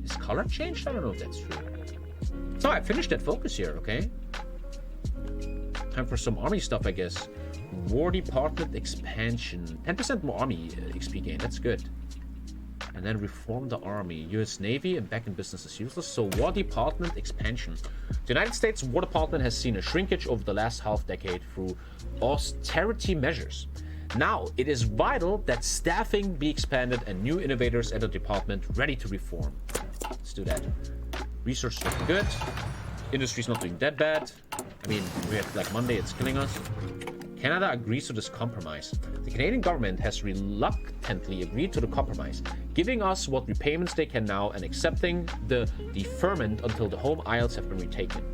His color changed? I don't know if that's true. So I finished that focus here, okay? Time for some army stuff, I guess. War Department expansion. 10% more army XP gain. That's good. And then reform the army. US Navy and back in business as useless. So War Department expansion. The United States War Department has seen a shrinkage over the last half decade through austerity measures. Now, it is vital that staffing be expanded and new innovators enter the department ready to reform. Let's do that. Research is looking good. Industry's not doing that bad. I mean, we have Black Monday, it's killing us. Canada agrees to this compromise. The Canadian government has reluctantly agreed to the compromise, giving us what repayments they can now and accepting the deferment until the home isles have been retaken.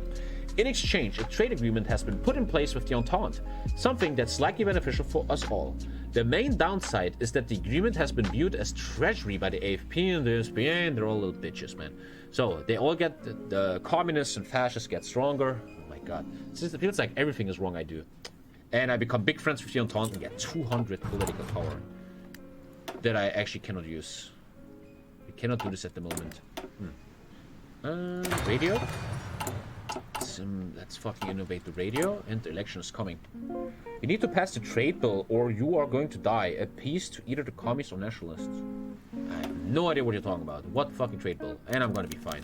In exchange, a trade agreement has been put in place with the Entente, something that's likely beneficial for us all. The main downside is that the agreement has been viewed as treachery by the AFP and the SPA, and they're all little bitches, man. So they all get, the communists and fascists get stronger. Oh my god. It feels like everything is wrong I do. And I become big friends with the Entente and get 200 political power that I actually cannot use. We cannot do this at the moment. Radio? Let's fucking innovate the radio, and the election is coming. You need to pass the trade bill or you are going to die. Appease to either the communists or nationalists. I have no idea what you're talking about. What fucking trade bill? And I'm gonna be fine.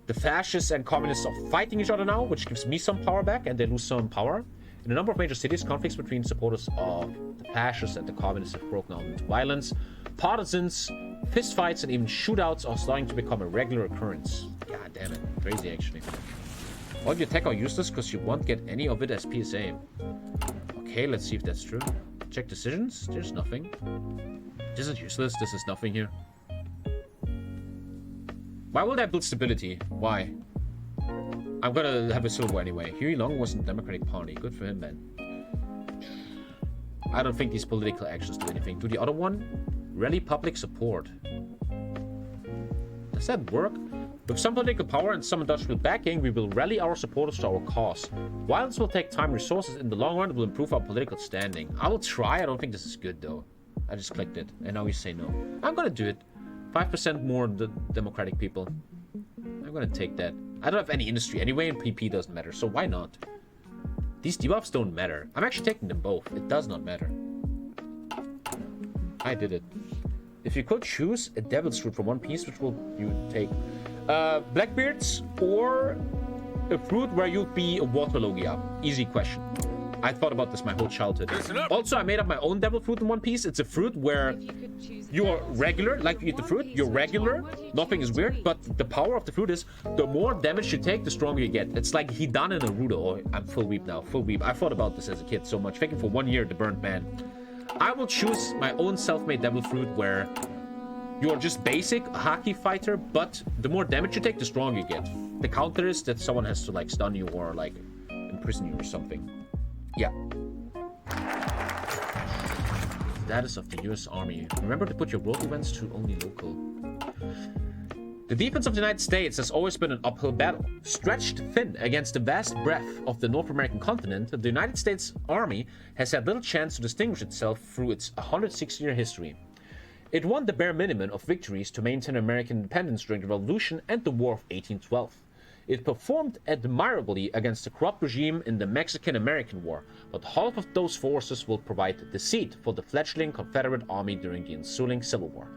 The fascists and communists are fighting each other now, which gives me some power back, and they lose some power. In a number of major cities, conflicts between supporters of the fascists and the communists have broken out into violence. Partisans, fistfights, and even shootouts are starting to become a regular occurrence. God damn it. Crazy, actually. All of your tech are useless because you won't get any of it as PSA. Okay, let's see if that's true. Check decisions. There's nothing. This is useless. This is nothing here. Why will that build stability? Why? I'm gonna have a civil war anyway. Huey Long was in the Democratic Party. Good for him, man. I don't think these political actions do anything. Do the other one? Rally public support. Does that work? With some political power and some industrial backing, we will rally our supporters to our cause. While this will take time and resources, in the long run, it will improve our political standing. I will try. I don't think this is good, though. I just clicked it, and now you say no. I'm gonna do it. 5% more the Democratic people. I'm gonna take that. I don't have any industry anyway, and PP doesn't matter, so why not? These debuffs don't matter. I'm actually taking them both. It does not matter. I did it. If you could choose a devil's fruit from One Piece, which will you take? Blackbeards or a fruit where you'd be a water logia? Easy question. I thought about this my whole childhood. Also, I made up my own devil fruit in One Piece. It's a fruit where you are regular, like you eat the fruit, you're regular, nothing is weird, but the power of the fruit is the more damage you take, the stronger you get. It's like Hidan and Naruto. Oh, I'm full weep now, full weep. I thought about this as a kid so much. Thinking for 1 year, the burnt man. I will choose my own self-made devil fruit where you're just basic, a haki fighter, but the more damage you take, the stronger you get. The counter is that someone has to like stun you or like imprison you or something. Yeah. Status of the US Army. Remember to put your world events to only local. The defense of the United States has always been an uphill battle. Stretched thin against the vast breadth of the North American continent, the United States Army has had little chance to distinguish itself through its 106-year history. It won the bare minimum of victories to maintain American independence during the Revolution and the War of 1812. It performed admirably against the corrupt regime in the Mexican-American War, but half of those forces will provide the seat for the fledgling Confederate Army during the ensuing Civil War.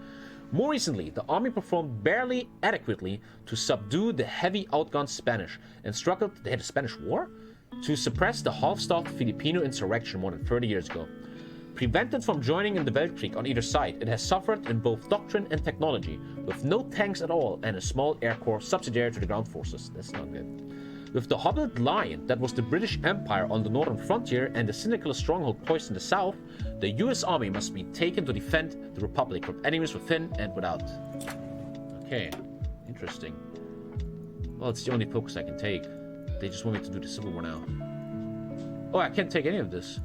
More recently, the army performed barely adequately to subdue the heavy outgunned Spanish and struggled, they had a Spanish War? To suppress the half-starved Filipino insurrection more than 30 years ago. Prevented from joining in the Weltkrieg on either side, it has suffered in both doctrine and technology, with no tanks at all and a small air corps subsidiary to the ground forces. That's not good. With the hobbled lion that was the British Empire on the northern frontier and the cynical stronghold poised in the south, the US Army must be taken to defend the Republic from enemies within and without. Okay, interesting. Well, it's the only focus I can take. They just want me to do the Civil War now. Oh, I can't take any of this.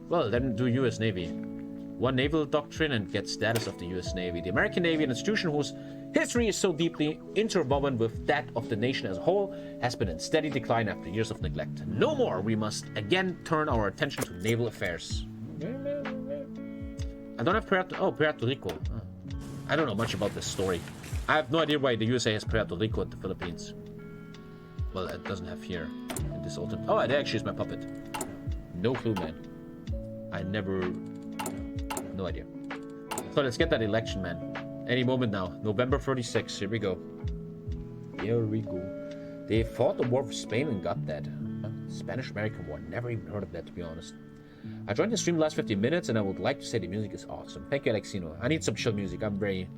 Well, then do US Navy. One naval doctrine and get status of the US Navy. The American Navy, an institution whose history is so deeply interwoven with that of the nation as a whole, has been in steady decline after years of neglect. No more, we must again turn our attention to naval affairs. I don't have Puerto Rico. I don't know much about this story. I have no idea why the USA has Puerto Rico at the Philippines. Well, it doesn't have here in this autumn. Oh, it actually is my puppet. No clue, man. I never... No idea. So let's get that election, man. Any moment now. November 36. Here we go. Here we go. They fought the war for Spain and got that. Spanish-American War. Never even heard of that, to be honest. I joined the stream last 15 minutes, and I would like to say the music is awesome. Thank you, Alexino. I need some chill music. I'm very...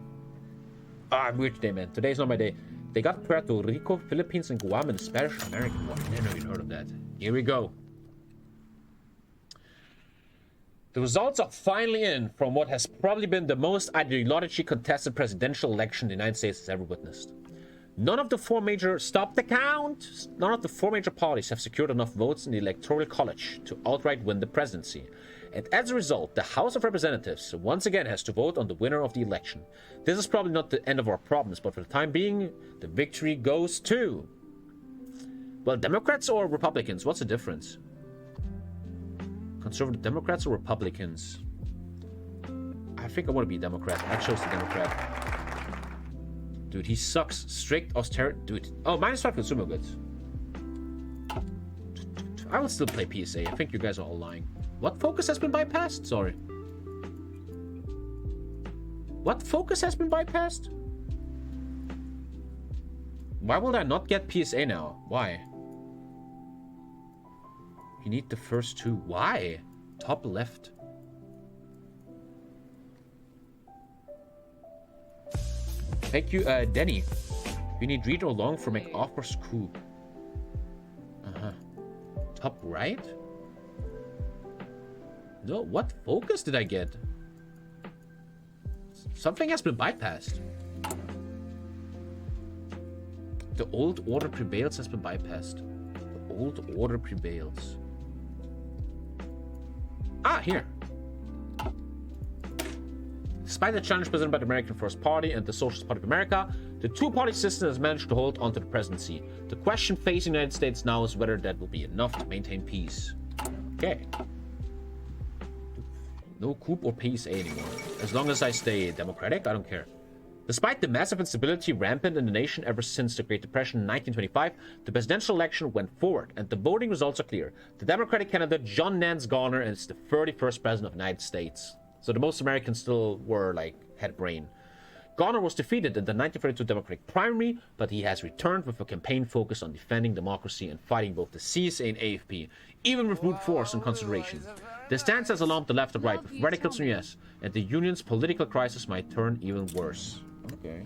I'm weird today, man. Today's not my day. They got Puerto Rico, Philippines, and Guam in the Spanish-American War. Never even heard of that. Here we go. The results are finally in from what has probably been the most ideologically contested presidential election the United States has ever witnessed. None of the four major parties have secured enough votes in the Electoral College to outright win the presidency. And as a result, the House of Representatives once again has to vote on the winner of the election. This is probably not the end of our problems, but for the time being, the victory goes to... Well, Democrats or Republicans? What's the difference? Conservative Democrats or Republicans? I think I want to be a Democrat. I chose the Democrat. Dude, he sucks. Strict austerity. Dude. Oh, -5 consumer goods. I will still play PSA. I think you guys are all lying. What focus has been bypassed? Sorry. What focus has been bypassed? Why will I not get PSA now? Why? You need the first two. Why? Top left. Thank you, Denny. You need read or long for MacArthur's coup. Top right? No, what focus did I get? Something has been bypassed. The old order prevails has been bypassed. The old order prevails. Ah, here. Despite the challenge presented by the American First Party and the Socialist Party of America, the two-party system has managed to hold onto the presidency. The question facing the United States now is whether that will be enough to maintain peace. Okay. No coup or PSA anymore. As long as I stay democratic, I don't care. Despite the massive instability rampant in the nation ever since the Great Depression in 1925, the presidential election went forward, and the voting results are clear. The Democratic candidate John Nance Garner is the 31st president of the United States. So the most Americans still were, like, had brain. Garner was defeated in the 1932 Democratic primary, but he has returned with a campaign focused on defending democracy and fighting both the CSA and AFP, even with brute force in consideration. The stance has alarmed the left and right with radicals in the US, and the union's political crisis might turn even worse. Okay.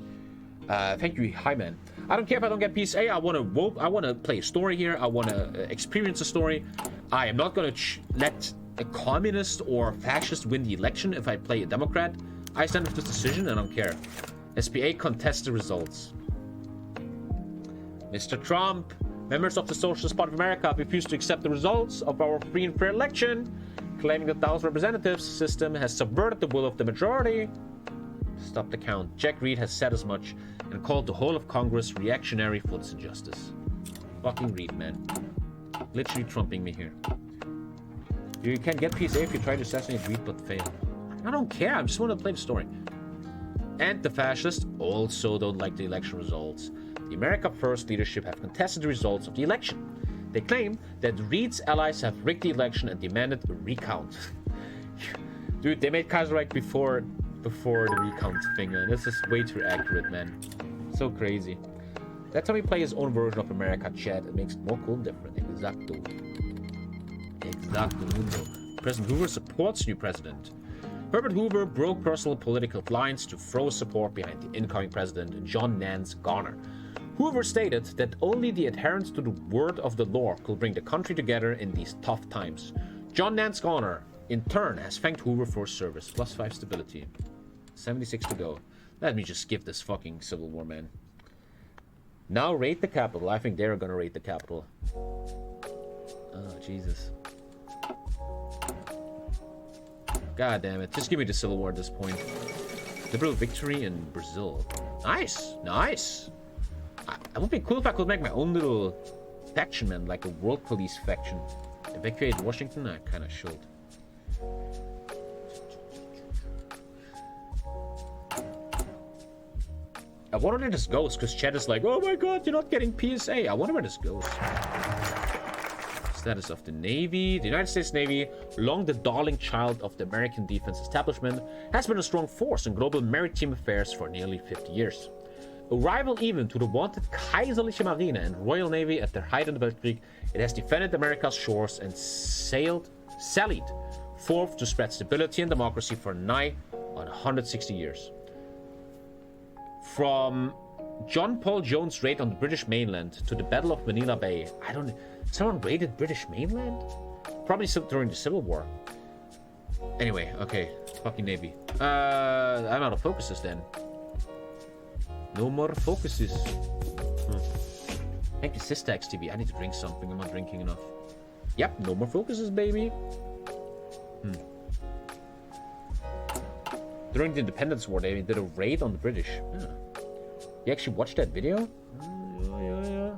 Thank you, hi man. I don't care if I don't get PSA. I want to play a story here. I want to experience a story. I am not going to let a communist or fascist win the election if I play a Democrat. I stand with this decision and I don't care. SPA contests the results. Mr. Trump, members of the Socialist Party of America refuse to accept the results of our free and fair election, claiming that the House of Representatives system has subverted the will of the majority. Stop the count. Jack Reed has said as much and called the whole of Congress reactionary for this injustice. Fucking Reed, man. Literally trumping me here. You can get PSA if you try to assassinate Reed but fail. I don't care. I just want to play the story. And the fascists also don't like the election results. The America First leadership have contested the results of the election. They claim that Reed's allies have rigged the election and demanded a recount. Dude, they made Kaiserreich before the recount thing, man. This is way too accurate, man. So crazy. That's how we play his own version of America, chat. It makes it more cool and different. Exacto. Exacto. President Hoover supports new president. Herbert Hoover broke personal political lines to throw support behind the incoming president, John Nance Garner. Hoover stated that only the adherence to the word of the law could bring the country together in these tough times. John Nance Garner, in turn, has thanked Hoover for his service. +5 stability. 76 to go. Let me just skip this fucking Civil War, man. Now raid the Capitol. I think they're gonna raid the Capitol. Oh, Jesus. God damn it. Just give me the Civil War at this point. Liberal victory in Brazil. Nice. Nice. It would be cool if I could make my own little faction, man. Like a world police faction. Evacuate Washington? I kind of should. I wonder where this goes, because chat is like, oh my god, you're not getting PSA. I wonder where this goes. Status of the Navy. The United States Navy, long the darling child of the American defense establishment, has been a strong force in global maritime affairs for nearly 50 years. A rival even to the wanted Kaiserliche Marine and Royal Navy at their height in the Weltkrieg, it has defended America's shores and sallied forth to spread stability and democracy for nigh on 160 years. From John Paul Jones' raid on the British mainland to the Battle of Manila Bay. Someone raided British mainland? Probably during the Civil War. Anyway, okay. Fucking Navy. I'm out of focuses then. No more focuses. Thank you, Systax TV. I need to drink something. I'm not drinking enough. Yep, no more focuses, baby. During the Independence War, they did a raid on the British. Yeah. You actually watched that video? Yeah.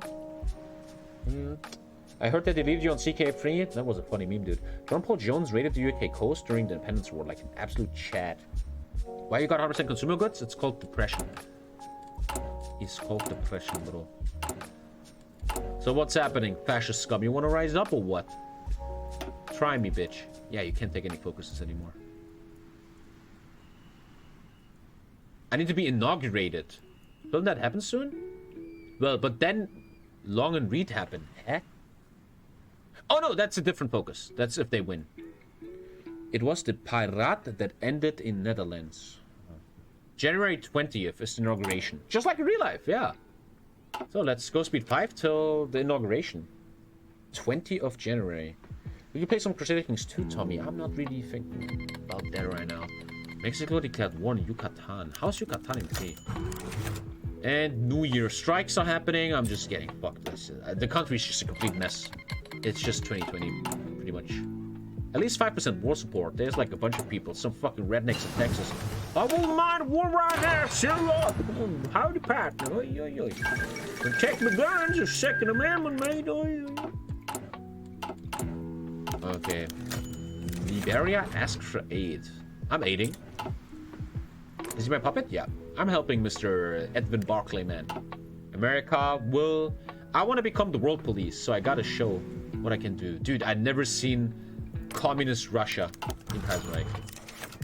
I heard that they leave you on CK3. That was a funny meme, dude. John Paul Jones raided the UK coast during the Independence War like an absolute Chad. Why you got 100% consumer goods? It's called depression. It's called depression, bro. So what's happening, fascist scum? You want to rise up or what? Try me, bitch. Yeah, you can't take any focuses anymore. I need to be inaugurated. Doesn't that happen soon? Well, but then Long and Reed happen. Huh? Oh no, that's a different focus. That's if they win. It was the Pirate that ended in Netherlands. January 20th is the inauguration. Just like in real life, yeah. So let's go speed 5 till the inauguration. 20th of January. We can play some Crusader Kings too, Tommy. I'm not really thinking about that right now. Mexico declared war in Yucatan. How's Yucatan in 3? And New Year strikes are happening. I'm just getting fucked. The country's just a complete mess. It's just 2020, pretty much. At least 5% war support. There's like a bunch of people, some fucking rednecks in Texas. I won't mind war right now, Silver. Howdy, partner. Oi, oi, oi. Protect my guns, a Second Amendment, mate. Oi, oi. Okay. Liberia asks for aid. I'm aiding. Is he my puppet? Yeah. I'm helping Mr. Edwin Barclay, man. America will... I want to become the world police, so I gotta show what I can do. Dude, I'd never seen communist Russia in Kaiserreich.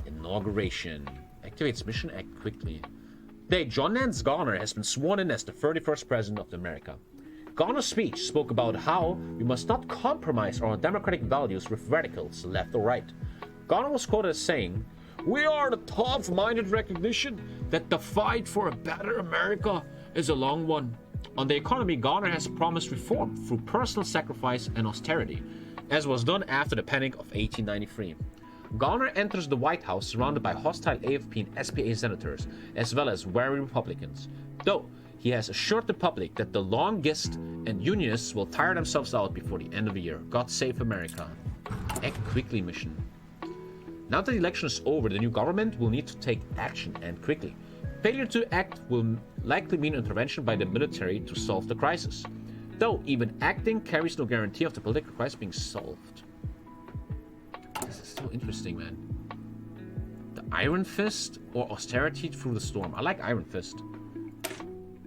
Inauguration. Activates mission, act quickly. Today, John Nance Garner has been sworn in as the 31st president of America. Garner's speech spoke about how we must not compromise our democratic values with radicals, left or right. Garner was quoted as saying, "We are the tough-minded recognition that the fight for a better America is a long one." On the economy, Garner has promised reform through personal sacrifice and austerity, as was done after the Panic of 1893. Garner enters the White House surrounded by hostile AFP and SPA senators, as well as wary Republicans. Though, he has assured the public that the longest and unionists will tire themselves out before the end of the year. God save America. Act quickly mission. Now that the election is over, the new government will need to take action, and quickly. Failure to act will likely mean intervention by the military to solve the crisis. Though, even acting carries no guarantee of the political crisis being solved. This is so interesting, man. The Iron Fist or austerity through the storm? I like Iron Fist.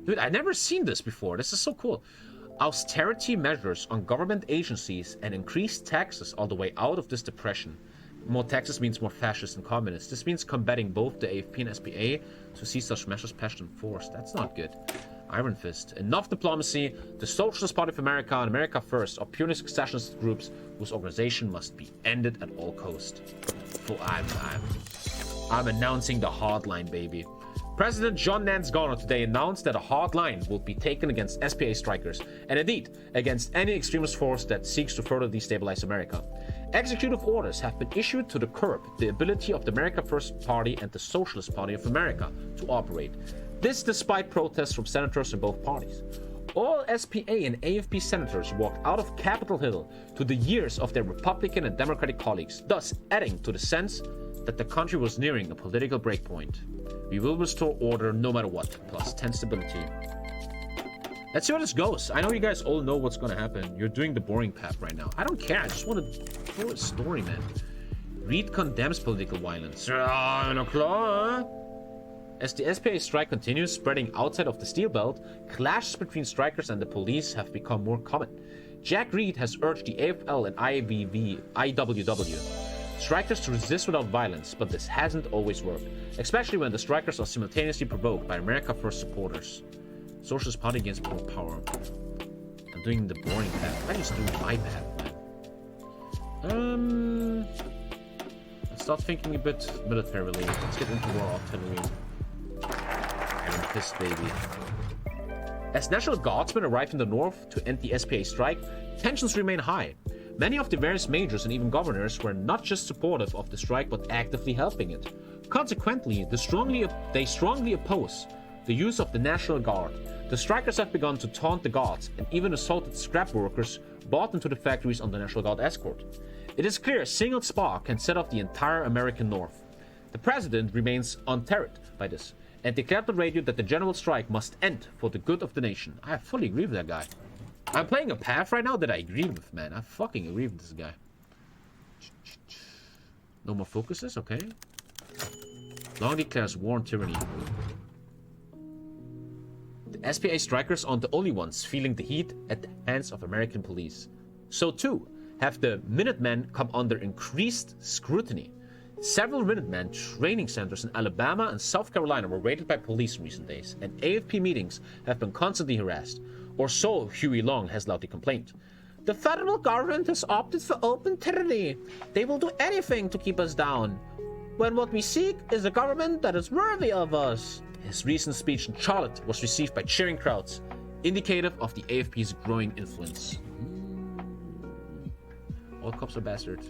Dude, I've never seen this before. This is so cool. Austerity measures on government agencies and increased taxes all the way out of this depression. More taxes means more fascists and communists. This means combating both the AFP and SPA to see such measures passed in force. That's not good. Iron Fist. Enough diplomacy. The Socialist Party of America and America First are purely successionist groups whose organization must be ended at all cost. I'm announcing the hardline, baby. President John Nance Garner today announced that a hard line will be taken against SPA strikers, and indeed against any extremist force that seeks to further destabilize America. Executive orders have been issued to curb the ability of the America First Party and the Socialist Party of America to operate. This despite protests from senators in both parties. All SPA and AFP senators walked out of Capitol Hill to the years of their Republican and Democratic colleagues, thus adding to the sense that the country was nearing a political breakpoint. We will restore order no matter what, plus 10 stability. Let's see where this goes. I know you guys all know what's gonna happen. You're doing the boring path right now. I don't care, I just want to throw a story, man. Reed condemns political violence. As the SPA strike continues spreading outside of the steel belt, clashes between strikers and the police have become more common. Jack Reed has urged the AFL and IWW strikers to resist without violence, but this hasn't always worked, especially when the strikers are simultaneously provoked by America First supporters. Socialist Party against more power. I'm doing the boring path. I just do my path, man. Let's start thinking a bit military related. Let's get into war artillery. Iron Fist, baby. As National Guardsmen arrive in the north to end the SPA strike, tensions remain high. Many of the various majors and even governors were not just supportive of the strike but actively helping it. Consequently, they strongly oppose the use of the National Guard. The strikers have begun to taunt the guards and even assaulted scrap workers brought into the factories on the National Guard escort. It is clear a single spark can set off the entire American North. The president remains undeterred by this and declared on radio that the general strike must end for the good of the nation. I fully agree with that guy. I'm playing a path right now that I agree with, man. I fucking agree with this guy. No more focuses, okay. Long declares war on tyranny. The SPA strikers aren't the only ones feeling the heat at the hands of American police. So too have the Minutemen come under increased scrutiny. Several Minutemen training centers in Alabama and South Carolina were raided by police in recent days, and AFP meetings have been constantly harassed. Or so Huey Long has loudly complained. The federal government has opted for open tyranny. They will do anything to keep us down, when what we seek is a government that is worthy of us. His recent speech in Charlotte was received by cheering crowds, indicative of the AFP's growing influence. All cops are bastards.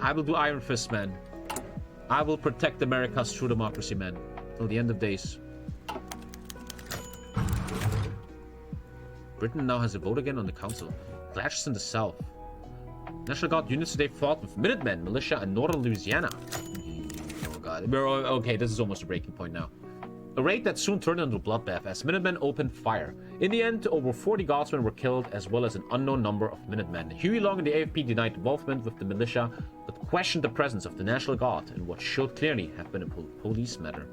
I will do Iron Fist, man. I will protect America's true democracy, man. Till the end of days. Britain now has a vote again on the council. Clashes in the south. National Guard units today fought with Minutemen, militia, and northern Louisiana. Oh god. Okay, this is almost a breaking point now. A raid that soon turned into a bloodbath as Minutemen opened fire. In the end, over 40 Guardsmen were killed, as well as an unknown number of Minutemen. Huey Long and the AFP denied involvement with the militia, but questioned the presence of the National Guard in what should clearly have been a police matter.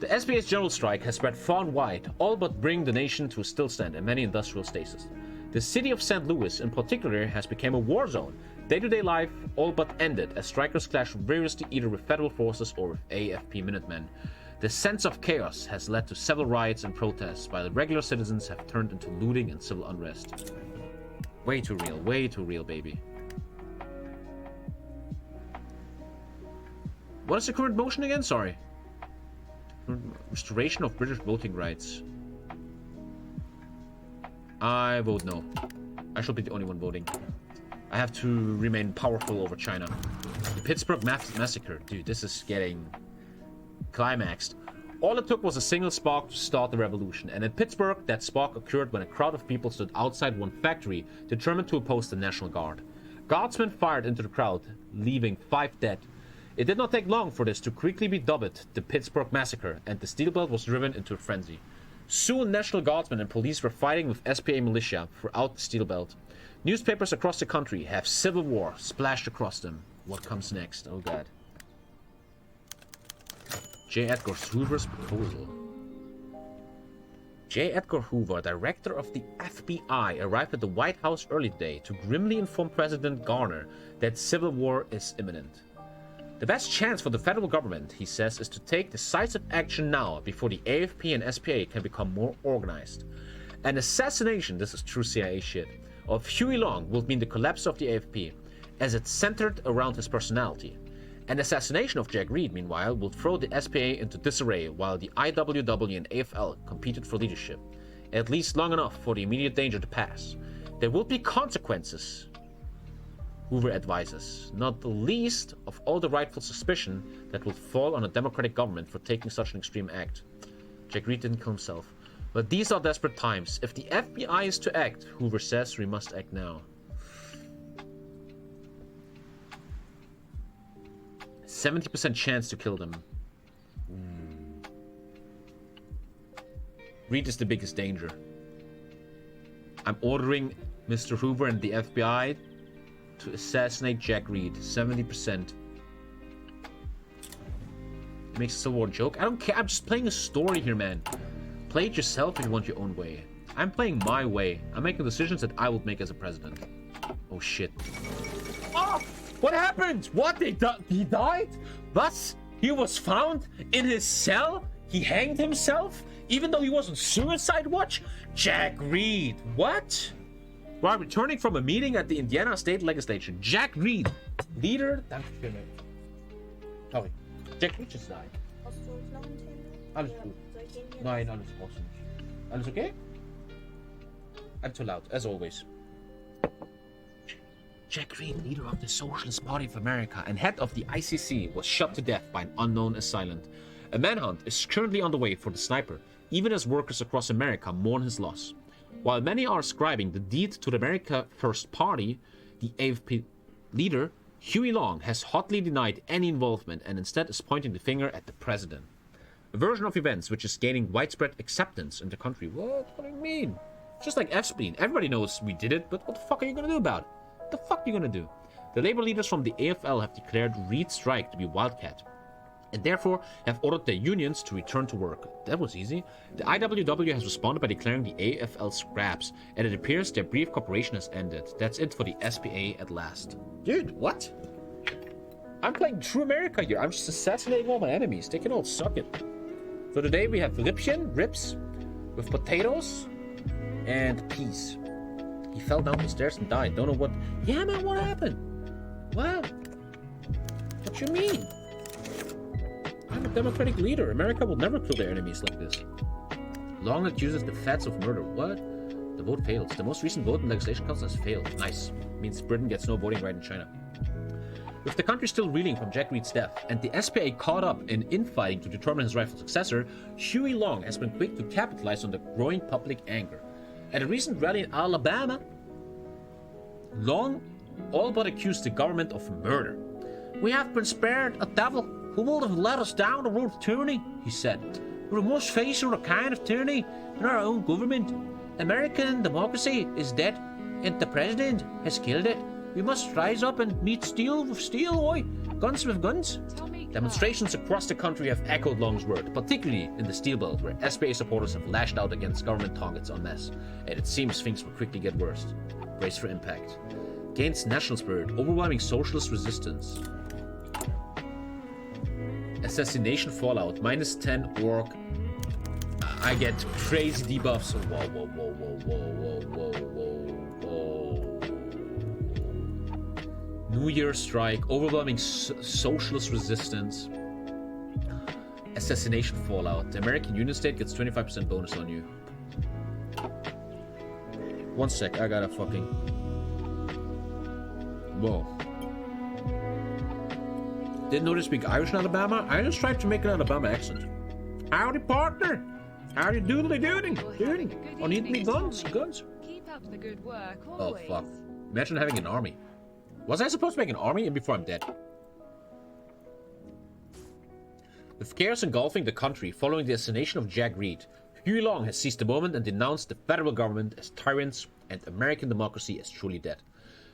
The SPA's general strike has spread far and wide, all but bringing the nation to a stillstand in many industrial stasis. The city of St. Louis, in particular, has become a war zone. Day-to-day life all but ended as strikers clashed variously either with federal forces or with AFP Minutemen. The sense of chaos has led to several riots and protests, while regular citizens have turned into looting and civil unrest. Way too real, baby. What is the current motion again? Sorry. Restoration of British voting rights. I vote no. I shall be the only one voting. I have to remain powerful over China. The Pittsburgh massacre. Dude, this is getting climaxed. All it took was a single spark to start the revolution. And in Pittsburgh, that spark occurred when a crowd of people stood outside one factory, determined to oppose the National Guard. Guardsmen fired into the crowd, leaving 5 dead. It did not take long for this to quickly be dubbed the Pittsburgh Massacre, and the Steel Belt was driven into a frenzy. Soon, National Guardsmen and police were fighting with SPA militia throughout the Steel Belt. Newspapers across the country have civil war splashed across them. What comes next? Oh god. J. Edgar Hoover's proposal. J. Edgar Hoover, director of the FBI, arrived at the White House early today to grimly inform President Garner that civil war is imminent. The best chance for the federal government, he says, is to take decisive action now before the AFP and SPA can become more organized. An assassination, this is true CIA shit, of Huey Long will mean the collapse of the AFP, as it's centered around his personality. An assassination of Jack Reed, meanwhile, will throw the SPA into disarray while the IWW and AFL competed for leadership, at least long enough for the immediate danger to pass. There will be consequences, Hoover advises, not the least of all the rightful suspicion that will fall on a democratic government for taking such an extreme act. Jack Reed didn't kill himself. But these are desperate times. If the FBI is to act, Hoover says we must act now. 70% chance to kill them. Reed is the biggest danger. I'm ordering Mr. Hoover and the FBI to assassinate Jack Reed. 70%. It makes a Civil War joke. I don't care. I'm just playing a story here, man. Play it yourself if you want your own way. I'm playing my way. I'm making decisions that I would make as a president. Oh shit. Oh! What happened? What? He died? Thus, he was found in his cell? He hanged himself? Even though he was on suicide watch? Jack Reed. What? While returning from a meeting at the Indiana State Legislature, Jack Reed, leader... Dankeschön. Sorry. Jack Reed just died. Alles gut. Nein, alles brauchst du nicht. Alles okay? I'm too loud, as always. Jack Reed, leader of the Socialist Party of America and head of the ICC, was shot to death by an unknown assailant. A manhunt is currently underway for the sniper, even as workers across America mourn his loss. While many are ascribing the deed to the America First Party, the AFP leader, Huey Long, has hotly denied any involvement and instead is pointing the finger at the president. A version of events which is gaining widespread acceptance in the country. What do you mean? Just like F-spleen. Everybody knows we did it, but what the fuck are you gonna do about it? What the fuck are you gonna do? The labor leaders from the AFL have declared Reed's strike to be wildcat. and therefore have ordered their unions to return to work. That was easy. The IWW has responded by declaring the AFL scraps, and it appears their brief cooperation has ended. That's it for the SPA at last. Dude, what? I'm playing true America here. I'm just assassinating all my enemies. They can all suck it. So today we have ribs with potatoes and peas. He fell down the stairs and died. Don't know what. Yeah, man, what happened? What? What you mean? I'm a democratic leader. America will never kill their enemies like this. Long it uses the fats of murder. What? The vote fails. The most recent vote in the legislation council has failed. Nice. Means Britain gets no voting right in China. With the country still reeling from Jack Reed's death, and the SPA caught up in infighting to determine his rightful successor, Huey Long has been quick to capitalize on the growing public anger. At a recent rally in Alabama, Long all but accused the government of murder. "We have been spared a devil who would have led us down the road of tyranny," he said. "We must face a kind of tyranny in our own government. American democracy is dead, and the president has killed it. We must rise up and meet steel with steel, oi, guns with guns." Demonstrations across the country have echoed Long's word, particularly in the Steel Belt, where SPA supporters have lashed out against government targets en masse, and it seems things will quickly get worse. Brace for impact. Gains national spirit, overwhelming socialist resistance. Assassination fallout, -10 orc. I get crazy debuffs. Whoa, whoa, whoa, whoa, whoa, whoa, whoa, whoa. New Year strike, overwhelming socialist resistance. Assassination fallout. The American Union State gets 25% bonus on you. One sec, I gotta fucking... Whoa. Didn't know they speak Irish in Alabama? I just tried to make an Alabama accent. Howdy, partner! Howdy doodly dooding! Dooding! I need me guns! Guns! Keep up the good work, Oh, always. fuck. Imagine having an army. Was I supposed to make an army and before I'm dead? With chaos engulfing the country following the assassination of Jack Reed, Huey Long has seized the moment and denounced the federal government as tyrants and American democracy as truly dead.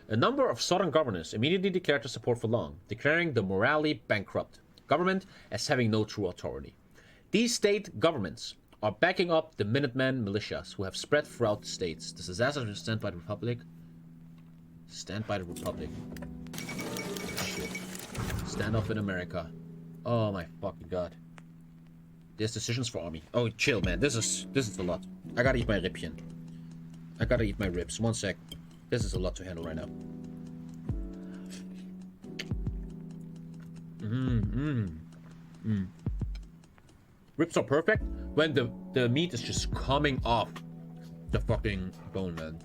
A number of southern governors immediately declared their support for Long, declaring the morally bankrupt government as having no true authority. These state governments are backing up the Minutemen militias who have spread throughout the states. Does disaster stand by the Republic? Stand by the Republic. Shit. Stand up in America. Oh my fucking god. There's decisions for army. Oh, chill, man. This is a lot. I gotta eat my ribchen. I gotta eat my ribs. One sec. This is a lot to handle right now. Ribs are perfect when the meat is just coming off the fucking bone, man.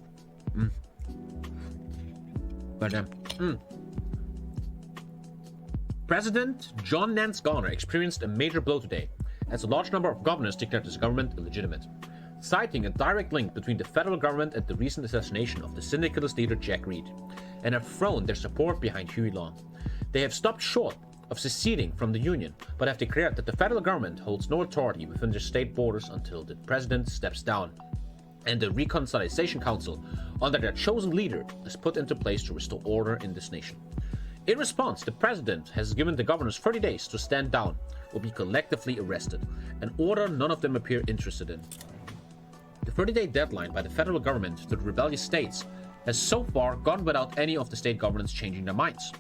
But President John Nance Garner experienced a major blow today, as a large number of governors declared his government illegitimate, citing a direct link between the federal government and the recent assassination of the syndicalist leader Jack Reed, and have thrown their support behind Huey Long. They have stopped short of seceding from the Union, but have declared that the federal government holds no authority within their state borders until the president steps down, and the Reconciliation Council, under their chosen leader, is put into place to restore order in this nation. In response, the president has given the governors 30 days to stand down or be collectively arrested, an order none of them appear interested in. The 30-day deadline by the federal government to the rebellious states has so far gone without any of the state governments changing their minds.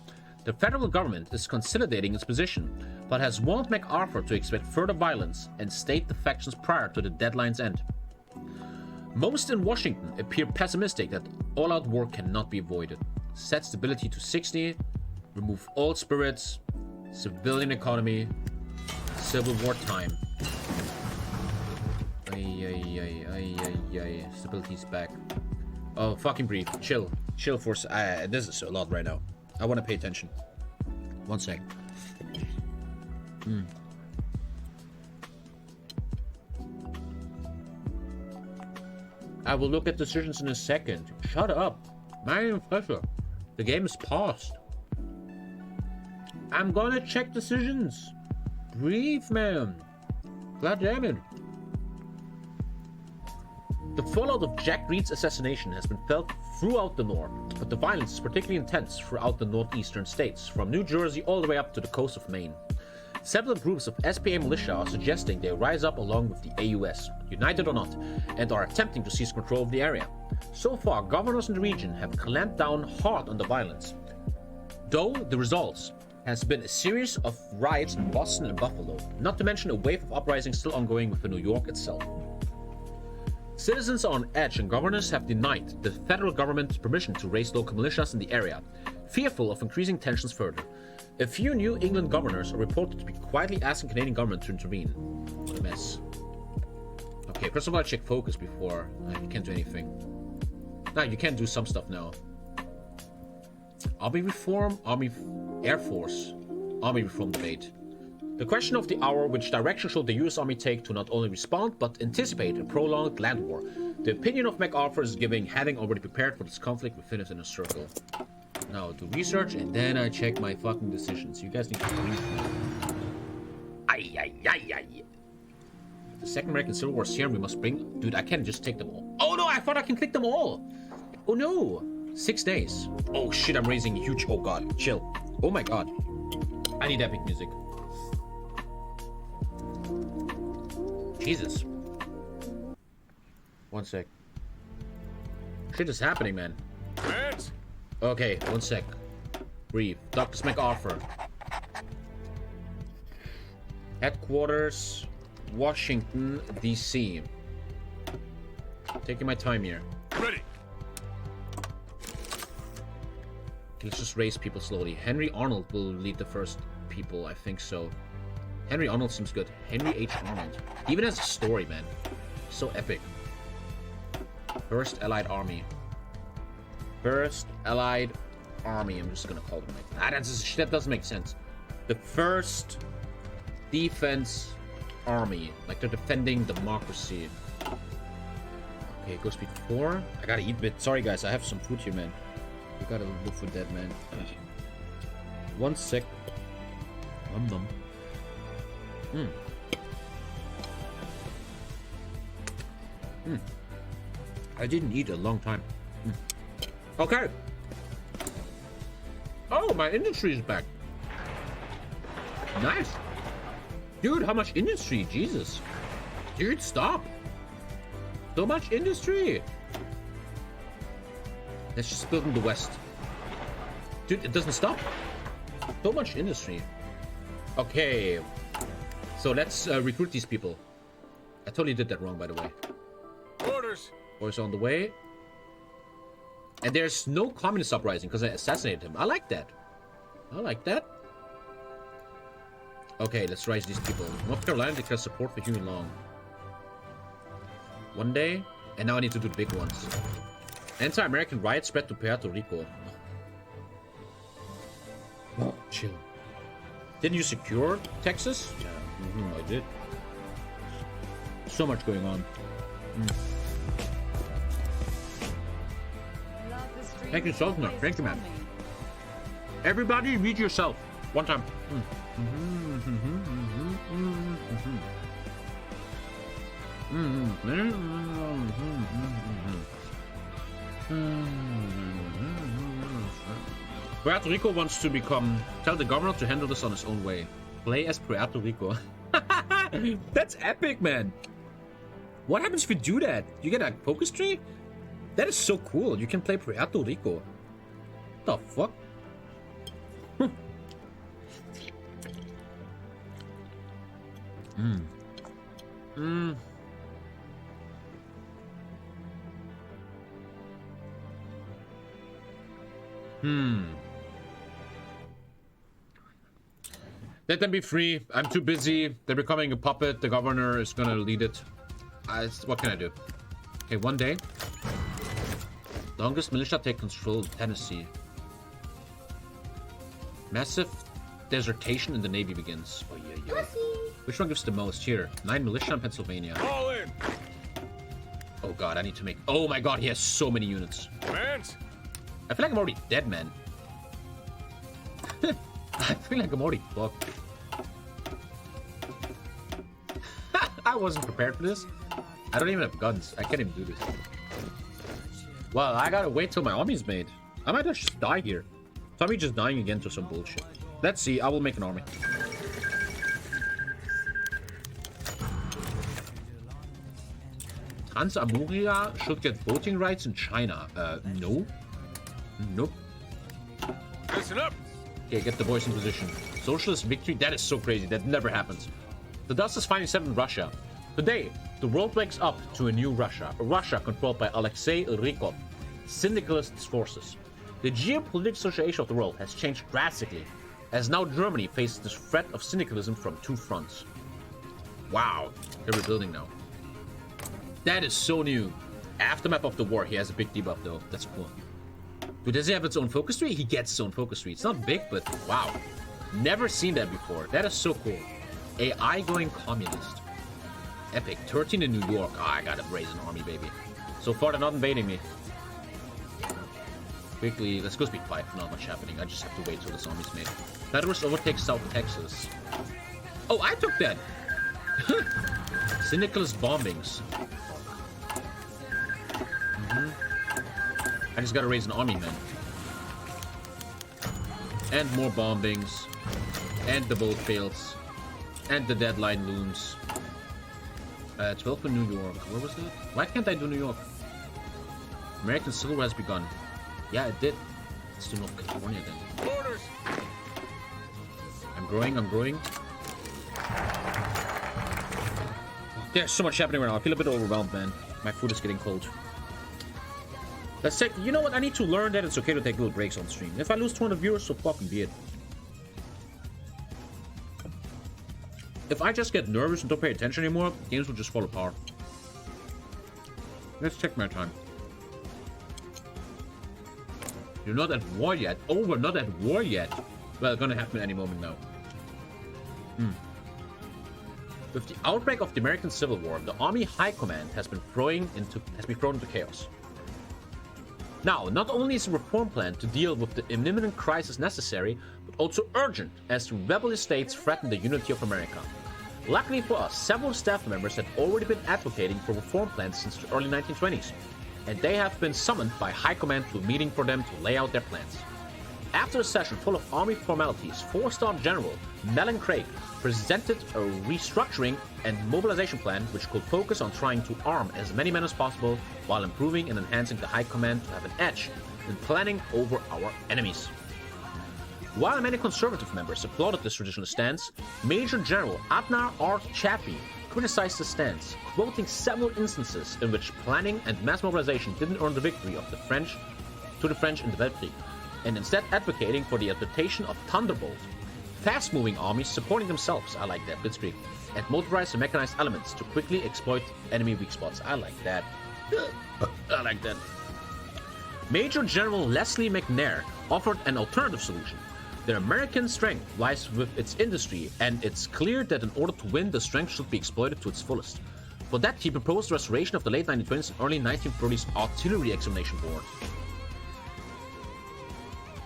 The federal government is consolidating its position, but has warned MacArthur to expect further violence and state defections prior to the deadline's end. Most in Washington appear pessimistic that all-out war cannot be avoided. Set stability to 60, remove all spirits, civilian economy, Civil War time. Stability's back. Oh, fucking breathe. Chill. Chill for... this is a lot right now. I want to pay attention. One sec. I will look at decisions in a second. Shut up. My pressure. The game is paused. I'm gonna check decisions. Breathe, man. God damn it. The fallout of Jack Reed's assassination has been felt throughout the North, but the violence is particularly intense throughout the northeastern states, from New Jersey all the way up to the coast of Maine. Several groups of SPA militia are suggesting they rise up along with the AUS, united or not, and are attempting to seize control of the area. So far, governors in the region have clamped down hard on the violence, though the results has been a series of riots in Boston and Buffalo, not to mention a wave of uprisings still ongoing within New York itself. Citizens are on edge and governors have denied the federal government permission to raise local militias in the area, fearful of increasing tensions further. A few New England governors are reported to be quietly asking Canadian government to intervene. What a mess. Okay, first of all, I check focus before. You can't do anything. No, you can do some stuff now. Army reform, Air Force, Army reform debate. The question of the hour: which direction should the US Army take to not only respond but anticipate a prolonged land war? The opinion of MacArthur is giving, having already prepared for this conflict within his inner circle. Now do research and then I check my fucking decisions. You guys need to breathe. Ay. The Second American Civil War is here and we must bring... Dude, I can't just take them all. Oh no, I thought I can click them all. Oh no. 6 days. Oh shit, I'm raising huge... Oh god, chill. Oh my god. I need epic music. Jesus. 1 sec. Shit is happening, man. Okay, 1 sec. Breathe. Dr. MacArthur. Headquarters, Washington, D.C. Taking my time here. Ready. Okay, let's just raise people slowly. Henry Arnold will lead the first people, I think so. Henry Arnold seems good. Henry H. Arnold. He even has a story, man. So epic. First Allied Army. First Allied Army. I'm just gonna call them like that. That doesn't make sense. The First Defense Army. Like they're defending democracy. Okay, go speed 4. I gotta eat a bit. Sorry guys, I have some food here, man. You gotta look for that, man. 1 sec. Nom. I didn't eat a long time. Okay. Oh, my industry is back. Nice. Dude, how much industry? Jesus. Dude, stop. So much industry. Let's just build in the west. Dude, it doesn't stop. So much industry. Okay. So let's recruit these people. I totally did that wrong, by the way. Orders. Boys on the way. And there's no communist uprising because I assassinated him. I like that. I like that. Okay, let's rise these people. North Carolina declares support for human law. 1 day. And now I need to do the big ones. Anti-American riots spread to Puerto Rico. Oh, chill. Didn't you secure Texas? Yeah, I did. So much going on. Thank you, Sultan. Thank you, man. Everybody, read yourself. One time. Puerto Rico wants to become... Tell the governor to handle this on his own way. Play as Puerto Rico. That's epic, man. What happens if you do that? You get a focus tree? That is so cool. You can play Puerto Rico. What the fuck? Let them be free. I'm too busy. They're becoming a puppet. The governor is gonna lead it. What can I do? Okay, 1 day. Longest militia take control of Tennessee. Massive desertation in the Navy begins. Oh, yeah. Which one gives the most? Here. 9 militia in Pennsylvania. All in. Oh god, I need to make... Oh my god, he has so many units. Commands. I feel like I'm already dead, man. I feel like I'm already fucked. I wasn't prepared for this. I don't even have guns. I can't even do this. Well, I gotta wait till my army's made. I might just die here. Tommy just dying again to some bullshit. Let's see. I will make an army. Trans Amoria should get voting rights in China. No. Nope. Listen up. Okay, get the boys in position. Socialist victory? That is so crazy. That never happens. The dust is finally settled in Russia. Today, the world wakes up to a new Russia. A Russia controlled by Alexei Rykov, syndicalist forces. The geopolitical situation of the world has changed drastically, as now Germany faces the threat of syndicalism from two fronts. Wow, they're rebuilding now. That is so new. Aftermath of the war, he has a big debuff though. That's cool. Dude, does he have its own focus tree? He gets its own focus tree. It's not big, but wow. Never seen that before. That is so cool. AI going communist. Epic. 13 in New York. Ah, I gotta raise an army, baby. So far, they're not invading me. Quickly, let's go speed 5. Not much happening. I just have to wait till this army's made. Federalists overtake South Texas. Oh, I took that! Syndicalist bombings. I just gotta raise an army, man. And more bombings. And the vote fails. And the deadline looms. 12 for New York. Where was it? Why can't I do New York? American Civil War has begun. Yeah, it did. Let's do North California then. Orders. I'm growing, I'm growing. There's so much happening right now. I feel a bit overwhelmed, man. My food is getting cold. Let's take... You know what? I need to learn that it's okay to take little breaks on stream. If I lose 200 viewers, so fucking be it. If I just get nervous and don't pay attention anymore, games will just fall apart. Let's take my time. You're not at war yet. Oh, we're not at war yet. Well, gonna happen any moment now. With the outbreak of the American Civil War, the Army High Command has been thrown into chaos. Now, not only is a reform plan to deal with the imminent crisis necessary, but also urgent, as the rebellious states threaten the unity of America. Luckily for us, several staff members had already been advocating for reform plans since the early 1920s, and they have been summoned by High Command to a meeting for them to lay out their plans. After a session full of army formalities, 4-star General Mellon Craig presented a restructuring and mobilization plan which could focus on trying to arm as many men as possible while improving and enhancing the High Command to have an edge in planning over our enemies. While many conservative members applauded this traditional stance, Major General Adnar R. Chaffee criticized the stance, quoting several instances in which planning and mass mobilization didn't earn the victory of the French in the Weltkrieg, and instead advocating for the adaptation of Thunderbolt, fast-moving armies supporting themselves, I like that, Blitzkrieg, and motorized and mechanized elements to quickly exploit enemy weak spots. I like that. I like that. Major General Leslie McNair offered an alternative solution. The American strength lies with its industry, and it's clear that in order to win, the strength should be exploited to its fullest. For that, he proposed the restoration of the late 1920s and early 1930s artillery examination board.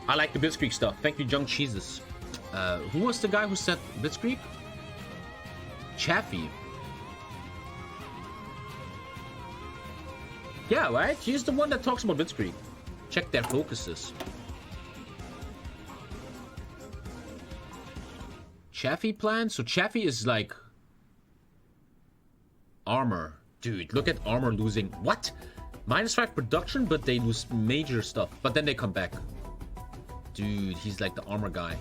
I like the Blitzkrieg stuff. Thank you, Young Cheeses. Who was the guy who said Blitzkrieg? Chaffee. Yeah, right? He's the one that talks about Blitzkrieg. Check their focuses. Chaffee plan? So Chaffee is like... armor. Dude, look at armor losing... What? -5 production, but they lose major stuff. But then they come back. Dude, he's like the armor guy.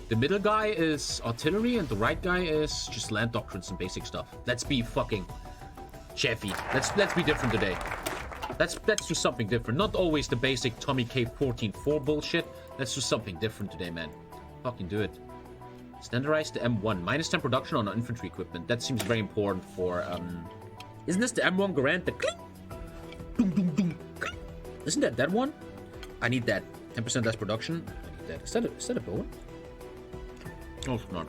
The middle guy is artillery, and the right guy is just land doctrines and basic stuff. Let's be fucking Chaffee. Let's be different today. Let's do something different. Not always the basic TommyKay 14.4 bullshit. Let's do something different today, man. Fucking do it. Standardize the M1. -10 production on infantry equipment. That seems very important for, Isn't this the M1 Garand? The clink? Dum, dum, dum, clink. Isn't that one? I need that. 10% less production. I need that. Is that a bow? No, it's not.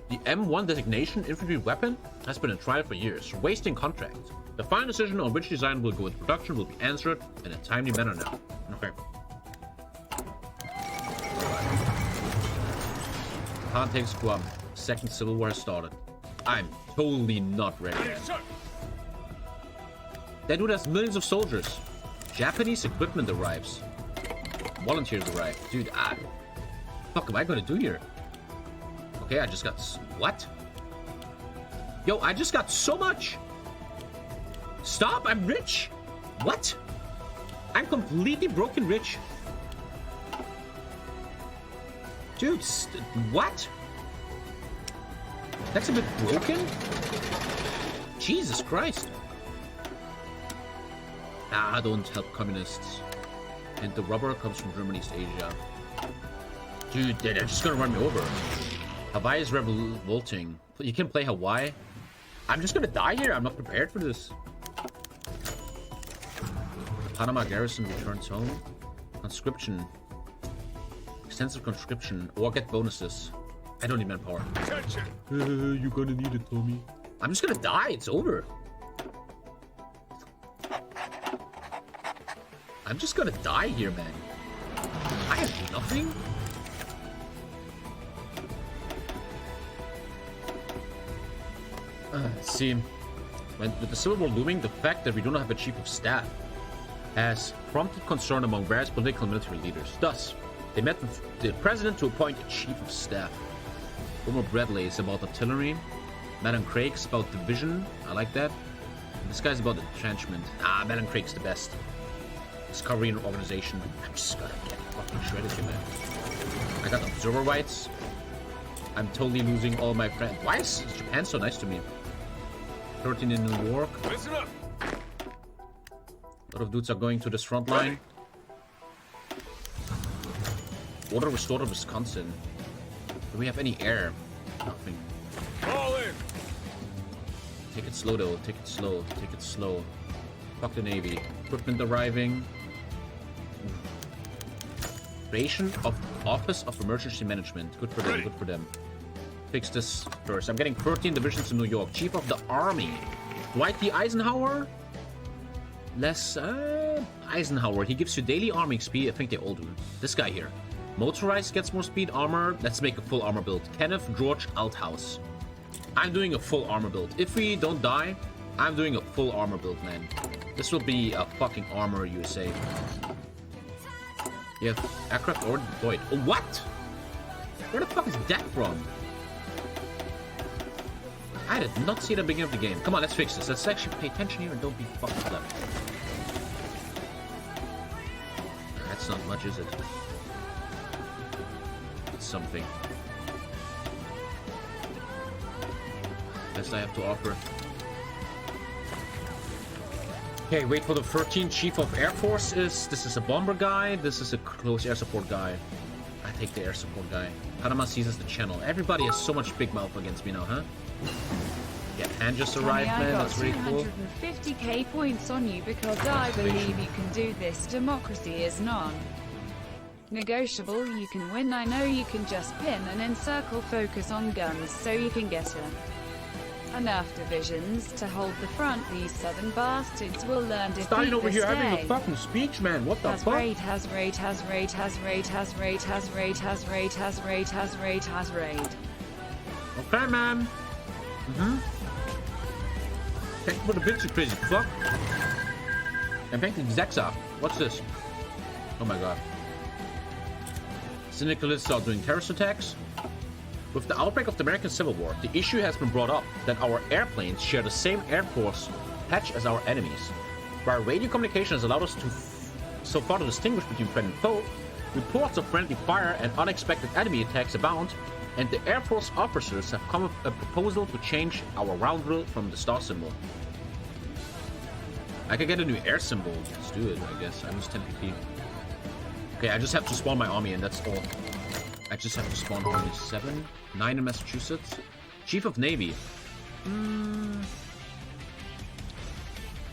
The M1 designation infantry weapon has been in trial for years, wasting contracts. The final decision on which design will go into production will be answered in a timely manner now. Okay. Han takes Guam. Second Civil War has started. I'm totally not ready. That dude has millions of soldiers. Japanese equipment arrives. Volunteers arrive. Dude, fuck am I gonna do here? Okay, I just got... What? Yo, I just got so much. Stop, I'm rich. What? I'm completely broken rich. Dude, what? That's a bit broken? Jesus Christ. Ah, don't help communists. And the rubber comes from Germany, East Asia. Dude, they're just gonna run me over. Hawaii is revolting. You can play Hawaii? I'm just gonna die here. I'm not prepared for this. The Panama garrison returns home. Conscription. Extensive conscription. Or get bonuses. I don't need manpower. You're gonna need it, Tommy. I'm just gonna die. It's over. I'm just gonna die here, man. I have nothing. See, with the Civil War looming, the fact that we do not have a chief of staff has prompted concern among various political and military leaders. Thus, they met with the president to appoint a chief of staff. Wilmer Bradley is about artillery. Madam Craig's about division. I like that. And this guy's about entrenchment. Ah, Madam Craig's the best. Discovery and organization. I'm just gonna get fucking shredded here, man. I got observer rights. I'm totally losing all my friends. Why is Japan so nice to me? 13 in New York. Listen up. A lot of dudes are going to this front line. Order restored in Wisconsin. Do we have any air? Nothing. All in. Take it slow, though. Take it slow. Take it slow. Fuck the Navy. Equipment arriving. Creation of Office of Emergency Management. Good for them. Good for them. Fix this first. I'm getting 13 divisions in New York. Chief of the Army. Dwight D. Eisenhower? Less, Eisenhower. He gives you daily army XP. I think they all do. This guy here. Motorized gets more speed. Armor. Let's make a full armor build. Kenneth George Althouse. I'm doing a full armor build. If we don't die, I'm doing a full armor build, man. This will be a fucking armor USA. You have aircraft already deployed. Oh, what? Where the fuck is that from? I did not see it at the beginning of the game. Come on, let's fix this. Let's actually pay attention here and don't be fucking clever. That's not much, is it? It's something. Best I have to offer. Okay, wait for the 13th Chief of Air Force This is a bomber guy. This is a close air support guy. I take the air support guy. Panama seizes the channel. Everybody has so much big mouth against me now, huh? Yeah, and just arrived, man. That's really cool. 250k points on you because I believe you can do this. Democracy is non-negotiable. You can win. I know you can just pin and encircle focus on guns so you can get enough divisions to hold the front. These 7 bastards will learn defeat Starting over here having day. a fucking speech, man. What the fuck? Has raid. Okay, man. Thank you for the bits, you crazy fuck. And thank you, Zexa. What's this? Oh my god. Syndicalists are doing terrorist attacks. With the outbreak of the American Civil War, the issue has been brought up that our airplanes share the same Air Force patch as our enemies. While radio communication has allowed us to so far to distinguish between friend and foe, reports of friendly fire and unexpected enemy attacks abound, and the Air Force officers have come up with a proposal to change our round drill from the star symbol. I could get a new air symbol. Let's do it, I guess. I lose 10 PP. Okay, I just have to spawn my army, and that's all. I just have to spawn only 7. 9 in Massachusetts. Chief of Navy.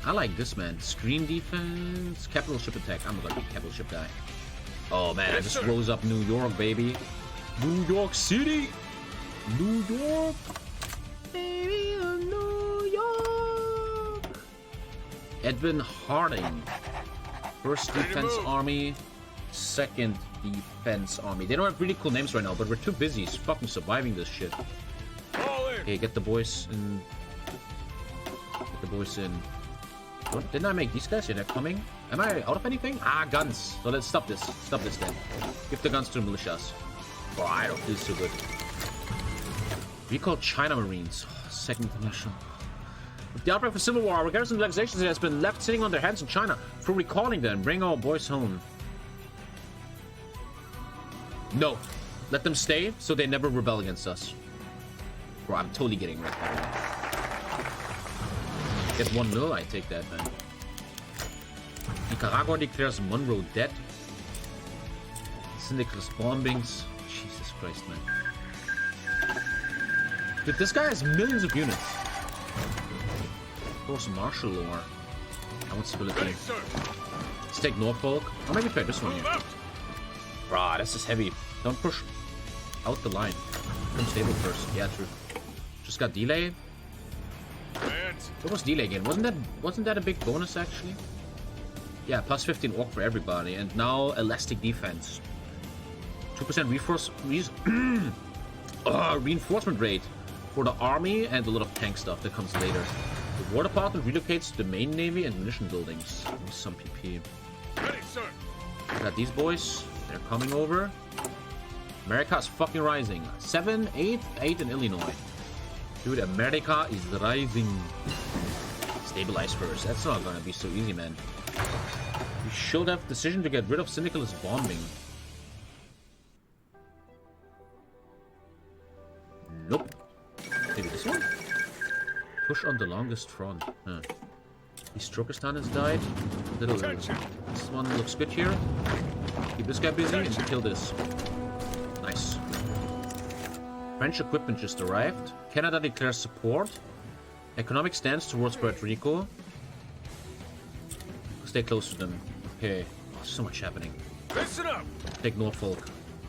I like this, man. Screen defense. Capital ship attack. I'm gonna be capital ship guy. Oh, man. I just rose up New York, baby. New York City. New York. Baby, New York. Edwin Harding. 1st Defense Army. 2nd Defense Army. They don't have really cool names right now, but we're too busy fucking surviving this shit. Okay, get the boys in. Get the boys in. What? Didn't I make these guys? Yeah, they're coming. Am I out of anything? Ah, guns. So let's stop this. Stop this then. Give the guns to the militias. Oh, I don't feel so good. We call China Marines. Second International. With the outbreak of civil war, our garrison relaxation has been left sitting on their hands in China. For recalling them, bring our boys home. No. Let them stay so they never rebel against us. Bro, I'm totally getting wrecked by that. Get 1-0, I take that, man. Nicaragua declares Monroe dead. Syndicalist bombings. Jesus Christ, man. Dude, this guy has millions of units. Of course, martial law. I want stability. Let's take Norfolk. Or maybe try this one here. Bruh, this is heavy. Don't push out the line. Come stable first. Yeah, true. Just got delay. What was delay again? Wasn't that a big bonus actually? Yeah, plus 15 orc for everybody, and now elastic defense. 2% reinforcement rate for the army and a lot of tank stuff that comes later. The war department relocates to the main navy and munition buildings. With some PP. Ready, sir. Got these boys. They're coming over. America's fucking rising. 7, 8 in Illinois. Dude, America is rising. Stabilize first. That's not gonna be so easy, man. We should have decision to get rid of syndicalist bombing. Nope. Maybe this one? Push on the longest front. Huh. Strokistan has died. Little. This one looks good here. Keep this guy busy and kill this. Nice. French equipment just arrived. Canada declares support. Economic stance towards Puerto Rico. Stay close to them. Okay. Oh, so much happening. Listen up. Take Norfolk.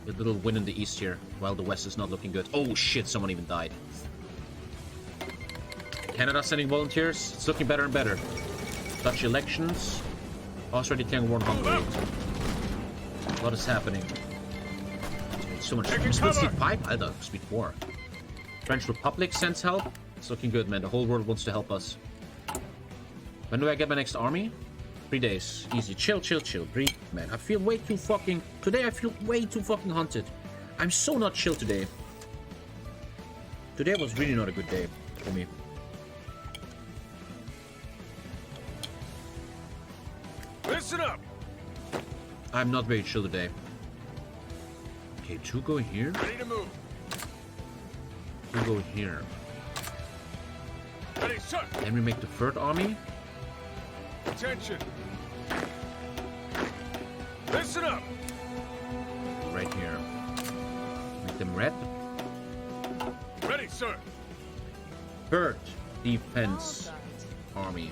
A little win in the east here, while the west is not looking good. Oh shit, someone even died. Canada sending volunteers. It's looking better and better. Dutch elections. Austria declaring war on Hungary. What is happening? So much. Speed 5? Alter, speed 4. French Republic sends help. It's looking good, man. The whole world wants to help us. When do I get my next army? 3 days. Easy. Chill, chill, chill. Breathe, man. I feel way too fucking... Today I feel way too fucking haunted. I'm so not chill today. Today was really not a good day for me. Listen up. I'm not very chill today. Okay, 2 go here. Ready to move. 2 go here. Ready, sir. Then we make the 3rd army. Attention. Listen up. Right here. Make them red. Ready, sir. 3rd defense army.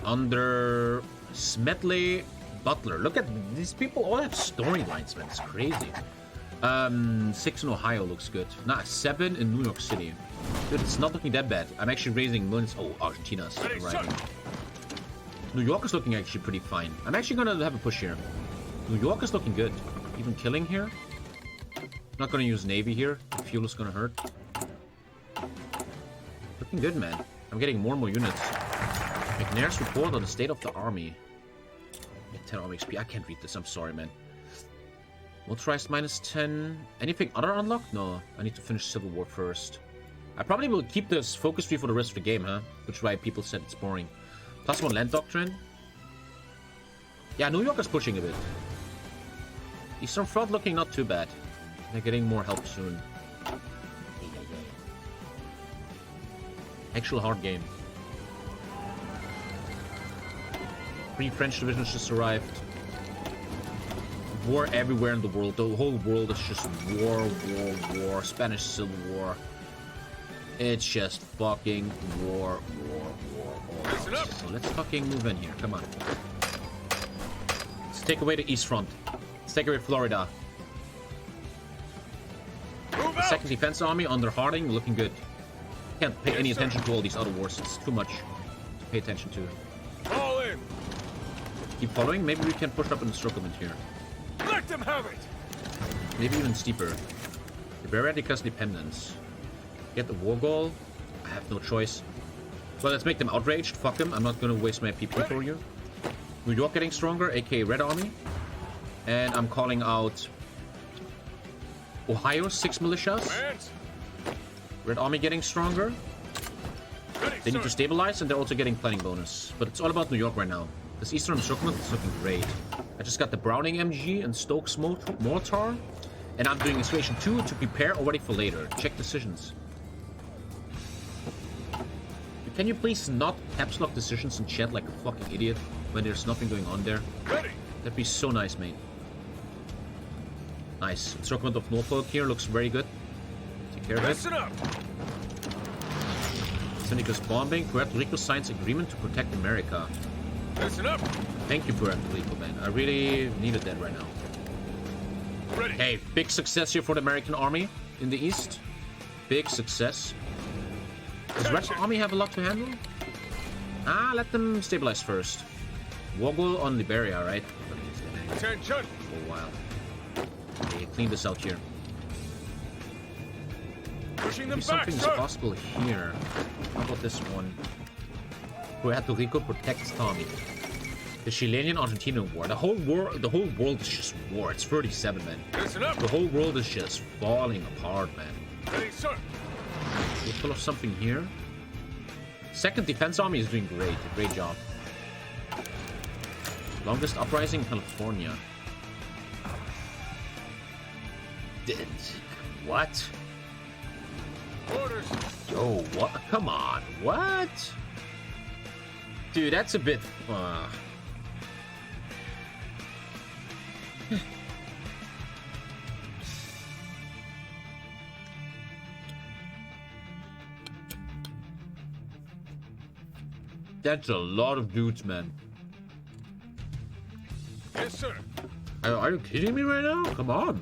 Under Smedley Butler. Look at these people all have storylines, man. It's crazy. 6 in Ohio looks good. Nah, 7 in New York City. Dude, it's not looking that bad. I'm actually raising millions. Oh, Argentina's arriving. New York is looking actually pretty fine. I'm actually gonna have a push here. New York is looking good. Even killing here. Not gonna use Navy here. The fuel is gonna hurt. Looking good, man. I'm getting more and more units. McNair's report on the state of the army. Get 10 army XP. I can't read this. I'm sorry, man. Motorized minus 10. Anything other unlocked? No. I need to finish Civil War first. I probably will keep this focus tree for the rest of the game, huh? Which is why people said it's boring. +1 land doctrine. Yeah, New York is pushing a bit. Eastern Front looking not too bad. They're getting more help soon. Actual hard game. 3 French divisions just arrived. War everywhere in the world. The whole world is just war, war, war. Spanish Civil War. It's just fucking war, war, war, war. So let's fucking move in here. Come on. Let's take away the East Front. Let's take away Florida. The 2nd Defense Army under Harding looking good. Can't pay any attention to all these other wars. It's too much to pay attention to. All in. Keep following. Maybe we can push up in the encirclement here. Let them have it. Maybe even steeper. Liberia declares dependence. Get the war goal. I have no choice. Well, let's make them outraged. Fuck them. I'm not gonna waste my PP for you. New York getting stronger, aka Red Army. And I'm calling out Ohio 6 militias. Red Army getting stronger. Ready, They need sir. to stabilize, and they're also getting planning bonus. But it's all about New York right now. This Eastern Encirclement is looking great. I just got the Browning MG and Stokes Mortar. And I'm doing Escalation 2 to prepare already for later. Check decisions. Can you please not caps lock decisions in chat like a fucking idiot when there's nothing going on there? Ready. That'd be so nice, mate. Nice. Encirclement of Norfolk here looks very good. Take care of it. Listen up. Syndicus bombing. Puerto Rico signs agreement to protect America. Listen up. Thank you, Puerto Rico, man. I really needed that right now. Ready. Hey, big success here for the American army in the east. Big success. Does Red Army have a lot to handle? Ah, let them stabilize first. Woggle on Liberia, right? Attention. For a while. Okay, clean this out here. Pushing them Maybe back, something's sir. possible here. How about this one? Puerto Rico protects Tommy. The Chilean-Argentinian war. The whole world is just war. It's 37, man. Listen up. The whole world is just falling apart, man. Ready, sir. We'll pull off something here. Second Defense Army is doing great. Great job. Longest uprising in California. What? Orders. Yo, what? Come on. What? Dude, that's a bit... That's a lot of dudes, man. Yes, sir. Are you kidding me right now? Come on.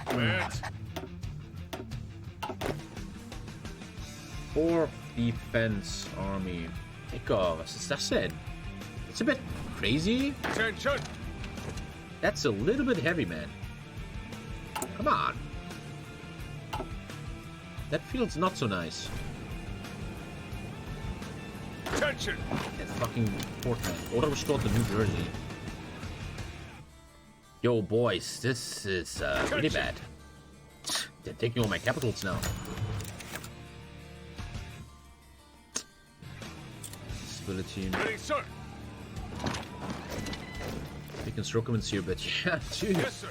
Commands. 4th Defense Army. Echo, was ist das denn? It's a bit crazy. Attention. That's a little bit heavy, man. Come on. That feels not so nice. Attention. That fucking Portland. Order restored to New Jersey. Yo, boys, this is really bad. They're taking all my capitals now. Stability. Ready, sir. Big encirclements here, but yeah, dude, Yes, sir.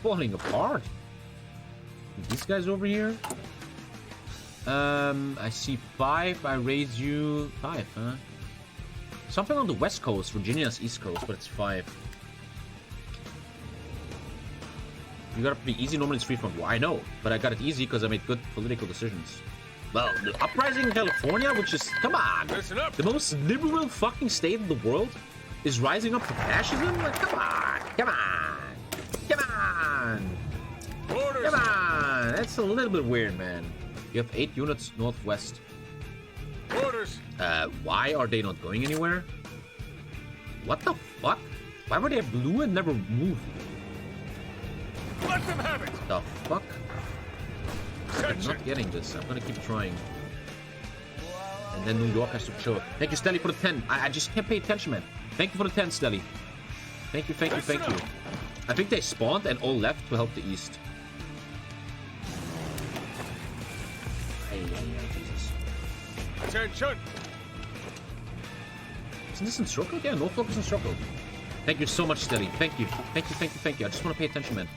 falling apart. These guys over here. I see 5. I raise you 5, huh? Something on the west coast. Virginia's east coast, but it's 5. You got it pretty easy. Normally it's free from war. I know, but I got it easy because I made good political decisions. Well, the uprising in California, which is, come on, Listen up. the most liberal fucking state in the world, is rising up to fascism? Like, come on, come on, come on, Orders. come on. That's a little bit weird, man. You have 8 units northwest. Orders. Why are they not going anywhere? What the fuck? Why were they blue and never moved? Let them have it. The fuck? I'm Attention. not getting this. I'm gonna keep trying. And then New York has to show up. Thank you, Stelly, for the 10. I just can't pay attention, man. Thank you for the 10, Stelly. Thank you, thank you, thank you. I think they spawned and all left to help the east. Hey, Jesus. Attention. Isn't this encircled? Yeah, Norfolk is encircled. Thank you so much, Stelly. Thank you. Thank you, thank you, thank you. I just want to pay attention, man.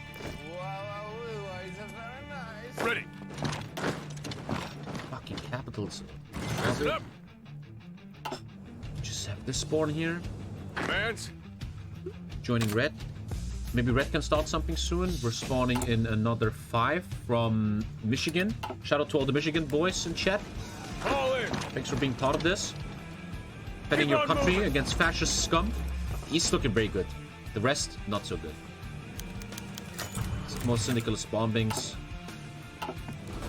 Ready. Fucking capitals. Listen up. Just have this spawn here. Commands. Joining red. Maybe red can start something soon. We're spawning in another 5 from Michigan. Shout out to all the Michigan boys in chat. Fall in. Thanks for being part of this. Defending your on country moving. against fascist scum. East looking very good. The rest, not so good. More syndicalist bombings.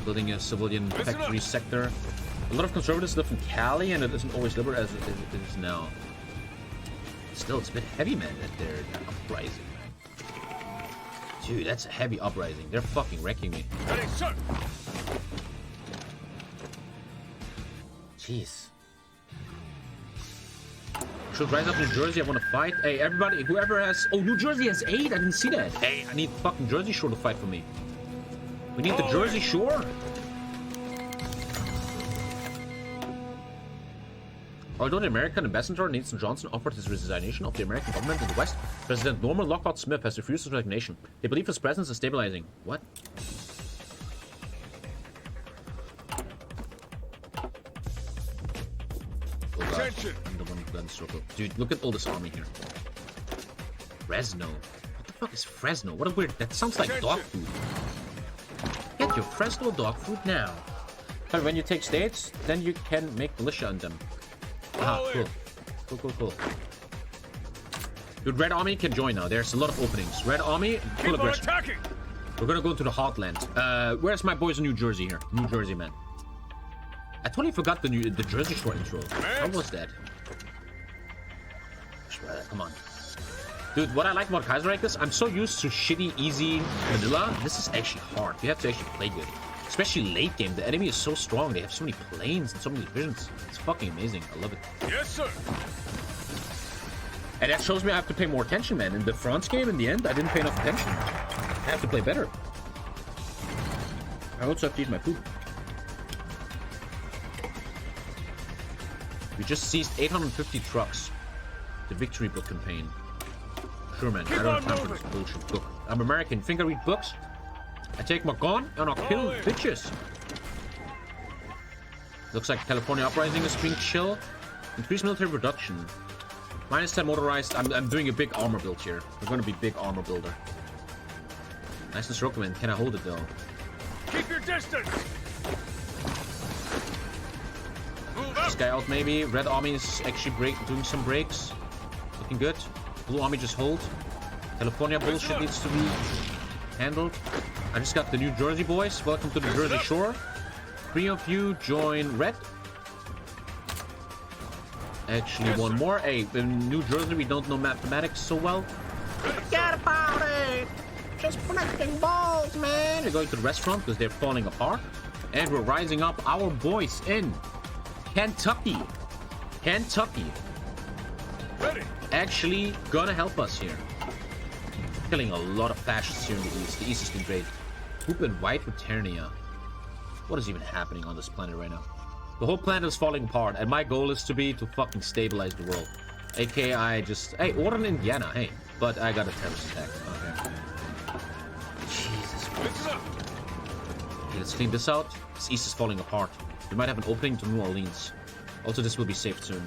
Building a civilian Listen factory up. sector. A lot of conservatives live in Cali, and it isn't always liberal as it is now. Still, it's a bit heavy, man, that they're uprising. Dude, that's a heavy uprising. They're fucking wrecking me. Ready, sir. Jeez. Should rise up New Jersey. I want to fight. Hey, everybody, whoever has... Oh, New Jersey has 8. I didn't see that. Hey, I need fucking Jersey Shore to fight for me. We need the Jersey Shore. Although the American ambassador, Nathan Johnson, offered his resignation of the American government in the West, President Norman Lockhart Smith has refused his resignation. They believe his presence is stabilizing. What? Oh god. Attention. I'm the one who gun circle. Dude, look at all this army here. Fresno. What the fuck is Fresno? What a weird... That sounds like dog food. Get your Fresno dog food now. But when you take states, then you can make militia on them. Ah, cool. Dude, Red Army can join now. There's a lot of openings. Red Army, full aggression. Attacking. We're gonna go to the heartland. Where's my boys in New Jersey here? New Jersey, man. I totally forgot the Jersey Shore intro. How was that? Come on. Dude, what I like about Kaiserreich is I'm so used to shitty, easy vanilla. This is actually hard. You have to actually play good. Especially late game. The enemy is so strong. They have so many planes and so many divisions. It's fucking amazing. I love it. Yes, sir. And that shows me I have to pay more attention, man. In the France game, in the end, I didn't pay enough attention. I have to play better. I also have to eat my food. We just seized 850 trucks. The Victory Book campaign. Sure, man. I don't have time for this bullshit book. I'm American. Think I read books? I take my gun and I'll kill bitches. Looks like California uprising is being chill. Increased military production. Minus 10 motorized. I'm doing a big armor build here. We're going to be big armor builder. Nice and man. Can I hold it though? Keep your distance. This guy out maybe. Red Army is actually doing some breaks. Looking good. Blue Army just hold. California bullshit needs to be handled. I just got the New Jersey boys. Welcome to the Jersey Shore. 3 of you join Red. Actually, one more. Hey, in New Jersey, we don't know mathematics so well. Forget about it. Just connecting balls, man. We're going to the restaurant because they're falling apart. And we're rising up our boys in Kentucky. Ready. Actually gonna help us here. Killing a lot of fascists here in the East. The East has been great. Poop and White Britannia. What is even happening on this planet right now? The whole planet is falling apart, and my goal is to fucking stabilize the world. AKA I just... Hey, order in Indiana, hey. But I got a terrorist attack. Okay. Jesus Christ. Okay, let's clean this out. This East is falling apart. We might have an opening to New Orleans. Also, this will be safe soon.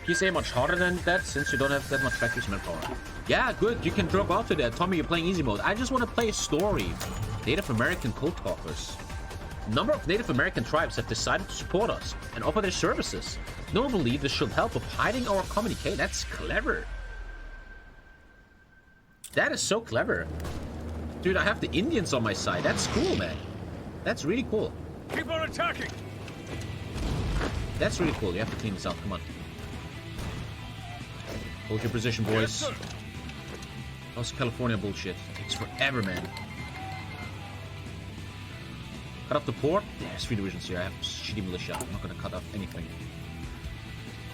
Can you say much harder than that since you don't have that much factory manpower? Yeah, good. You can drop off to that. Tommy, you're playing easy mode. I just want to play a story. Native American code talkers. A number of Native American tribes have decided to support us and offer their services. No one believes this should help with hiding our TommyKay. That's clever. That is so clever. Dude, I have the Indians on my side. That's cool, man. That's really cool. Keep on attacking. That's really cool. You have to clean this out. Come on. Hold your position, boys. Yes, How's California bullshit? It takes forever, man. Cut off the port. There's 3 divisions here. I have shitty militia. I'm not gonna cut off anything.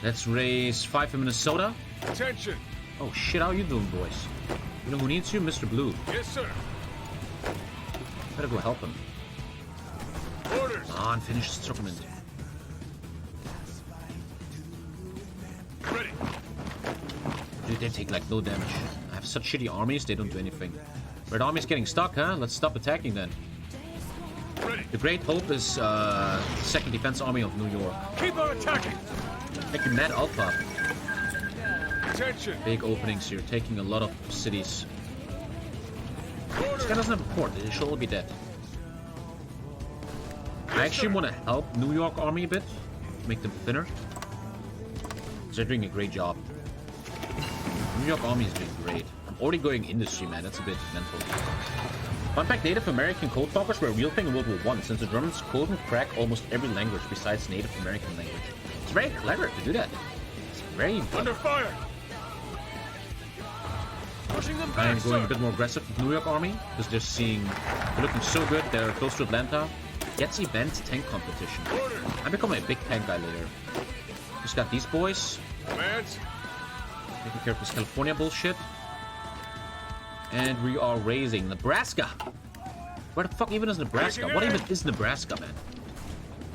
Let's raise 5 in Minnesota. Attention. Oh shit, how you doing, boys? You know who needs you? Mr. Blue. Yes, sir. Better go help him. Orders. On, finish the settlement. Ready. Dude, they take like no damage. I have such shitty armies, they don't do anything. Red Army's getting stuck, huh? Let's stop attacking then. Ready. The Great Hope is 2nd Defense Army of New York. Keep on attacking. Taking Mad Alpha. Attention. Big openings here, taking a lot of cities. This guy doesn't have a port, he should all be dead. I actually want to help New York Army a bit, make them thinner. They're doing a great job. New York Army is doing great. I'm already going industry, man. That's a bit mental. Fun fact, Native American code talkers were a real thing in World War I, since the Germans code and crack almost every language besides Native American language. It's very clever to do that. It's very Under fire. Pushing them back, I'm going sir. a bit more aggressive with New York Army, because they're looking so good. They're close to Atlanta. Gets event tank competition. Orders. I'm becoming a big tank guy later. Just got these boys. Commands. Taking care of this California bullshit. And we are raising Nebraska. Where the fuck even is Nebraska? What even is Nebraska, man?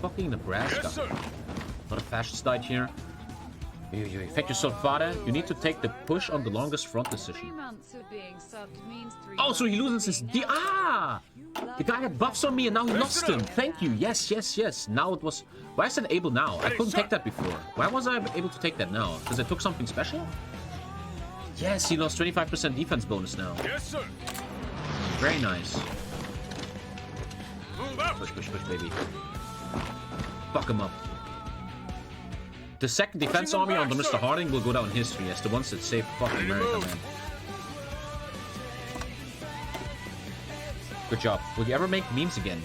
Fucking Nebraska. Yes, sir. A lot of fascists died here. Thank you, Solfada. You need to take the push on the longest front 3 decision. months of being subbed means 3 Oh, so he loses his months of being The guy had buffs on me and now he lost him. Thank you. Yes. Now it was... Why is it able now? I couldn't take that before. Why was I able to take that now? Because I took something special? Yes, he lost 25% defense bonus now. Yes, sir. Very nice. Move out. Push, baby. Fuck him up. The second defense army under Mr. Harding will go down in history as the ones that saved fucking America, man. Good job. Will you ever make memes again?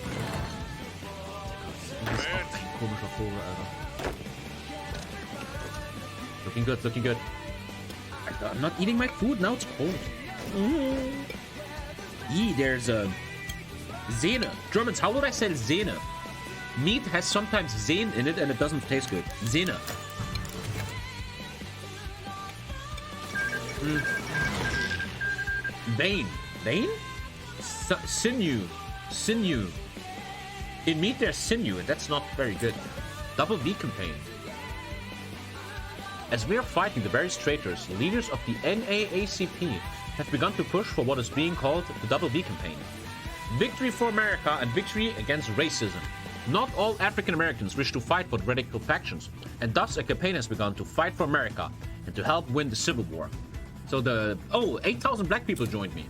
Looking good. I'm not eating my food, now it's cold. There's a... Zähne. Germans, how would I say Zähne? Meat has sometimes Zähne in it and it doesn't taste good. Zähne. Vein. Sinew. In meat there's sinew, and that's not very good. Double V campaign. As we are fighting the various traitors, leaders of the NAACP have begun to push for what is being called the Double V campaign. Victory for America and victory against racism. Not all African Americans wish to fight for the radical factions, and thus a campaign has begun to fight for America and to help win the Civil War. So 8,000 black people joined me.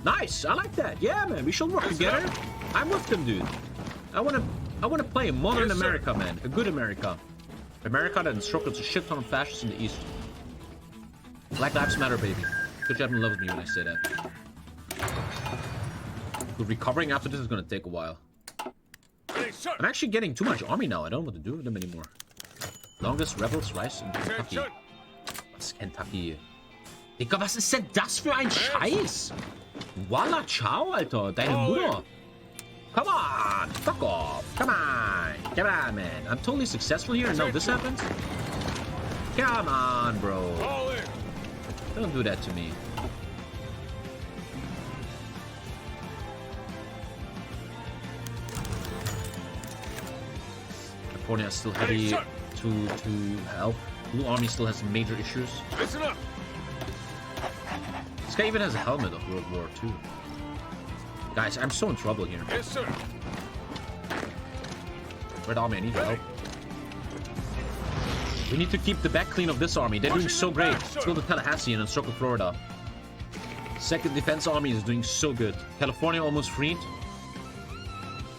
Nice, I like that. Yeah, man, we should work together. I'm with them, dude. I wanna play a modern America, man. A good America. America that instructed a shit ton of fascists in the East. Black Lives Matter, baby. Good job and loves me when I say that. But recovering after this is gonna take a while. I'm actually getting too much army now. I don't know what to do with them anymore. Longest Rebels rise in Kentucky. Was Kentucky? Digga, was ist denn das für ein Scheiß? Walla, ciao, Alter. Deine Mutter. Come on. Fuck off. Come on, man. I'm totally successful here and now this happens? Come on, bro. Don't do that to me. California is still heavy to help. Blue Army still has major issues. Listen up. This guy even has a helmet of World War II. Guys, I'm so in trouble here. Yes, sir. Red Army, I need your help. We need to keep the back clean of this army. They're doing so great. Let's go to Tallahassee and encircle Florida. Second Defense Army is doing so good. California almost freed.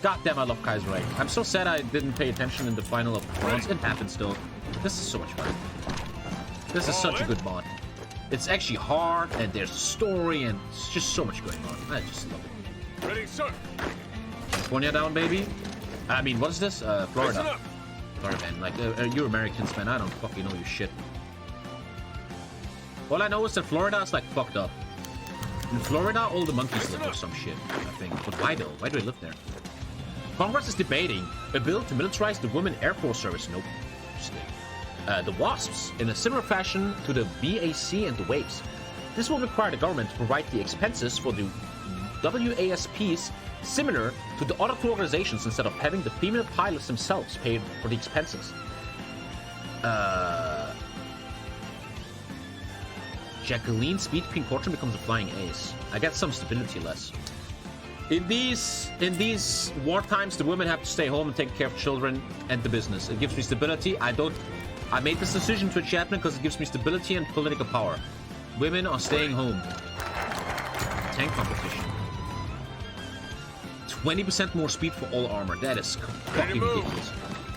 God damn, I love Kaiserreich. I'm so sad I didn't pay attention in the final of France. It happened still. This is so much fun. This is such a good mod. It's actually hard, and there's a story, and it's just so much going on. I just love it. Ready, sir. California down, baby. I mean, what is this? Florida. Florida, man. Like, you're Americans, man. I don't fucking know your shit. All I know is that Florida is, like, fucked up. In Florida, all the monkeys live or some shit, I think. But why, though? Why do they live there? Congress is debating a bill to militarize the Women Air Force Service. Nope. The WASPs, in a similar fashion to the BAC and the WAVES. This will require the government to provide the expenses for the WASPs similar to the other two organizations instead of having the female pilots themselves pay for the expenses. Jacqueline's speed queen Fortune becomes a flying ace. I get some stability less. In these war times, the women have to stay home and take care of children and the business. It gives me stability. I made this decision to enchantment because it gives me stability and political power. Women are staying home. Tank competition. 20% more speed for all armor. That is fucking ridiculous.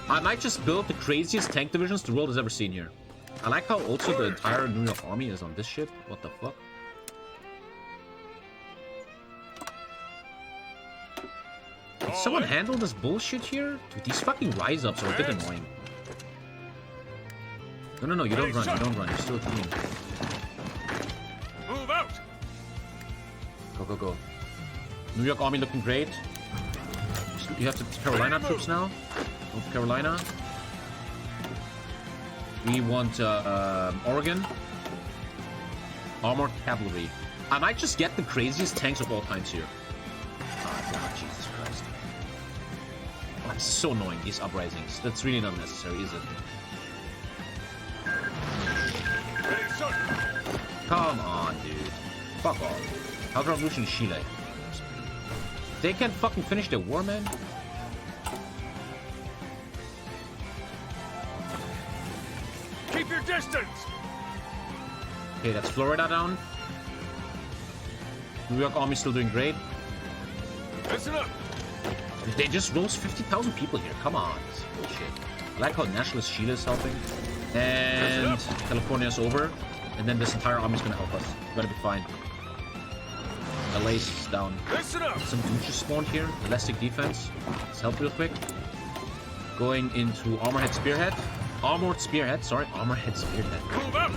I might just build the craziest tank divisions the world has ever seen here. I like how also the entire New York army is on this ship. What the fuck? Can someone handle this bullshit here? Dude, these fucking rise-ups are a bit annoying. No, you don't run, You're still a team. Move out. Go. New York army looking great. You have the Carolina troops now. North Carolina. We want Oregon. Armored cavalry. I might just get the craziest tanks of all times here. Oh, God, Jesus. it's so annoying, these uprisings. That's really not necessary, is it? Ready, sir. Come on, dude. Fuck off. Counter revolution in Chile. They can't fucking finish their war, man. Keep your distance. Okay, that's Florida down. New York Army still doing great. Listen up. They just rose 50,000 people here. Come on. It's bullshit. I like how nationalist Chile is helping. And California's over. And then this entire army's gonna help us. We're gonna be fine. LA's down. Listen up. Some dudes just spawned here. Elastic defense. Let's help real quick. Going into Armorhead Spearhead. Armored Spearhead. Sorry, Armorhead Spearhead. Move out.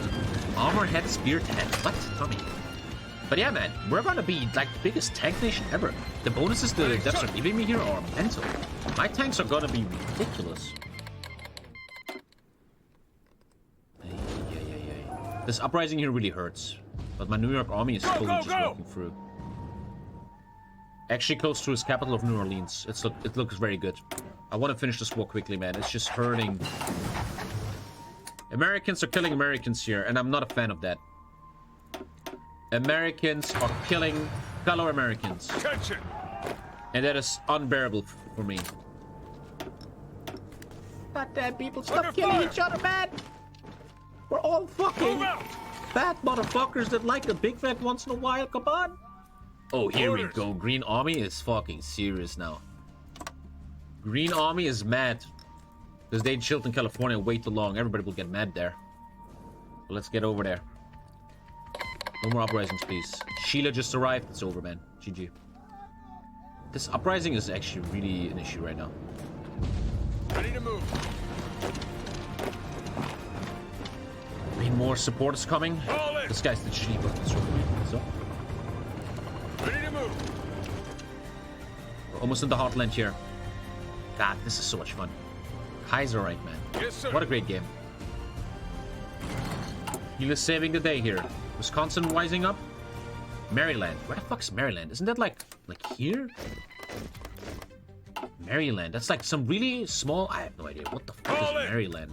Armorhead Spearhead. What? Tommy. But yeah, man, we're gonna be like the biggest tank nation ever. The bonuses the devs are giving me here are mental. My tanks are gonna be ridiculous. This uprising here really hurts. But my New York army is fully just walking through. Actually close to his capital of New Orleans. It looks very good. I want to finish this war quickly, man. It's just hurting. Americans are killing Americans here, and I'm not a fan of that. Americans are killing fellow Americans. Attention. And that is unbearable for me. Goddamn people, stop killing each other, man! We're all fucking fat motherfuckers that like a big fat once in a while, come on! Oh, here we go. Green Army is fucking serious now. Green Army is mad. Because they chilled in California way too long. Everybody will get mad there. So let's get over there. No more uprisings, please. Sheila just arrived. It's over, man. GG. This uprising is actually really an issue right now. Ready to move. Any more support is coming. This guy's the cheap of this one. So. Ready to move. We're almost in the heartland here. God, this is so much fun. Kaiserreich, man. Yes, sir. What a great game. Heal is saving the day here. Wisconsin wising up. Maryland. Where the fuck's Maryland? Isn't that like here? Maryland. That's like some really small... I have no idea. What the fuck is Maryland?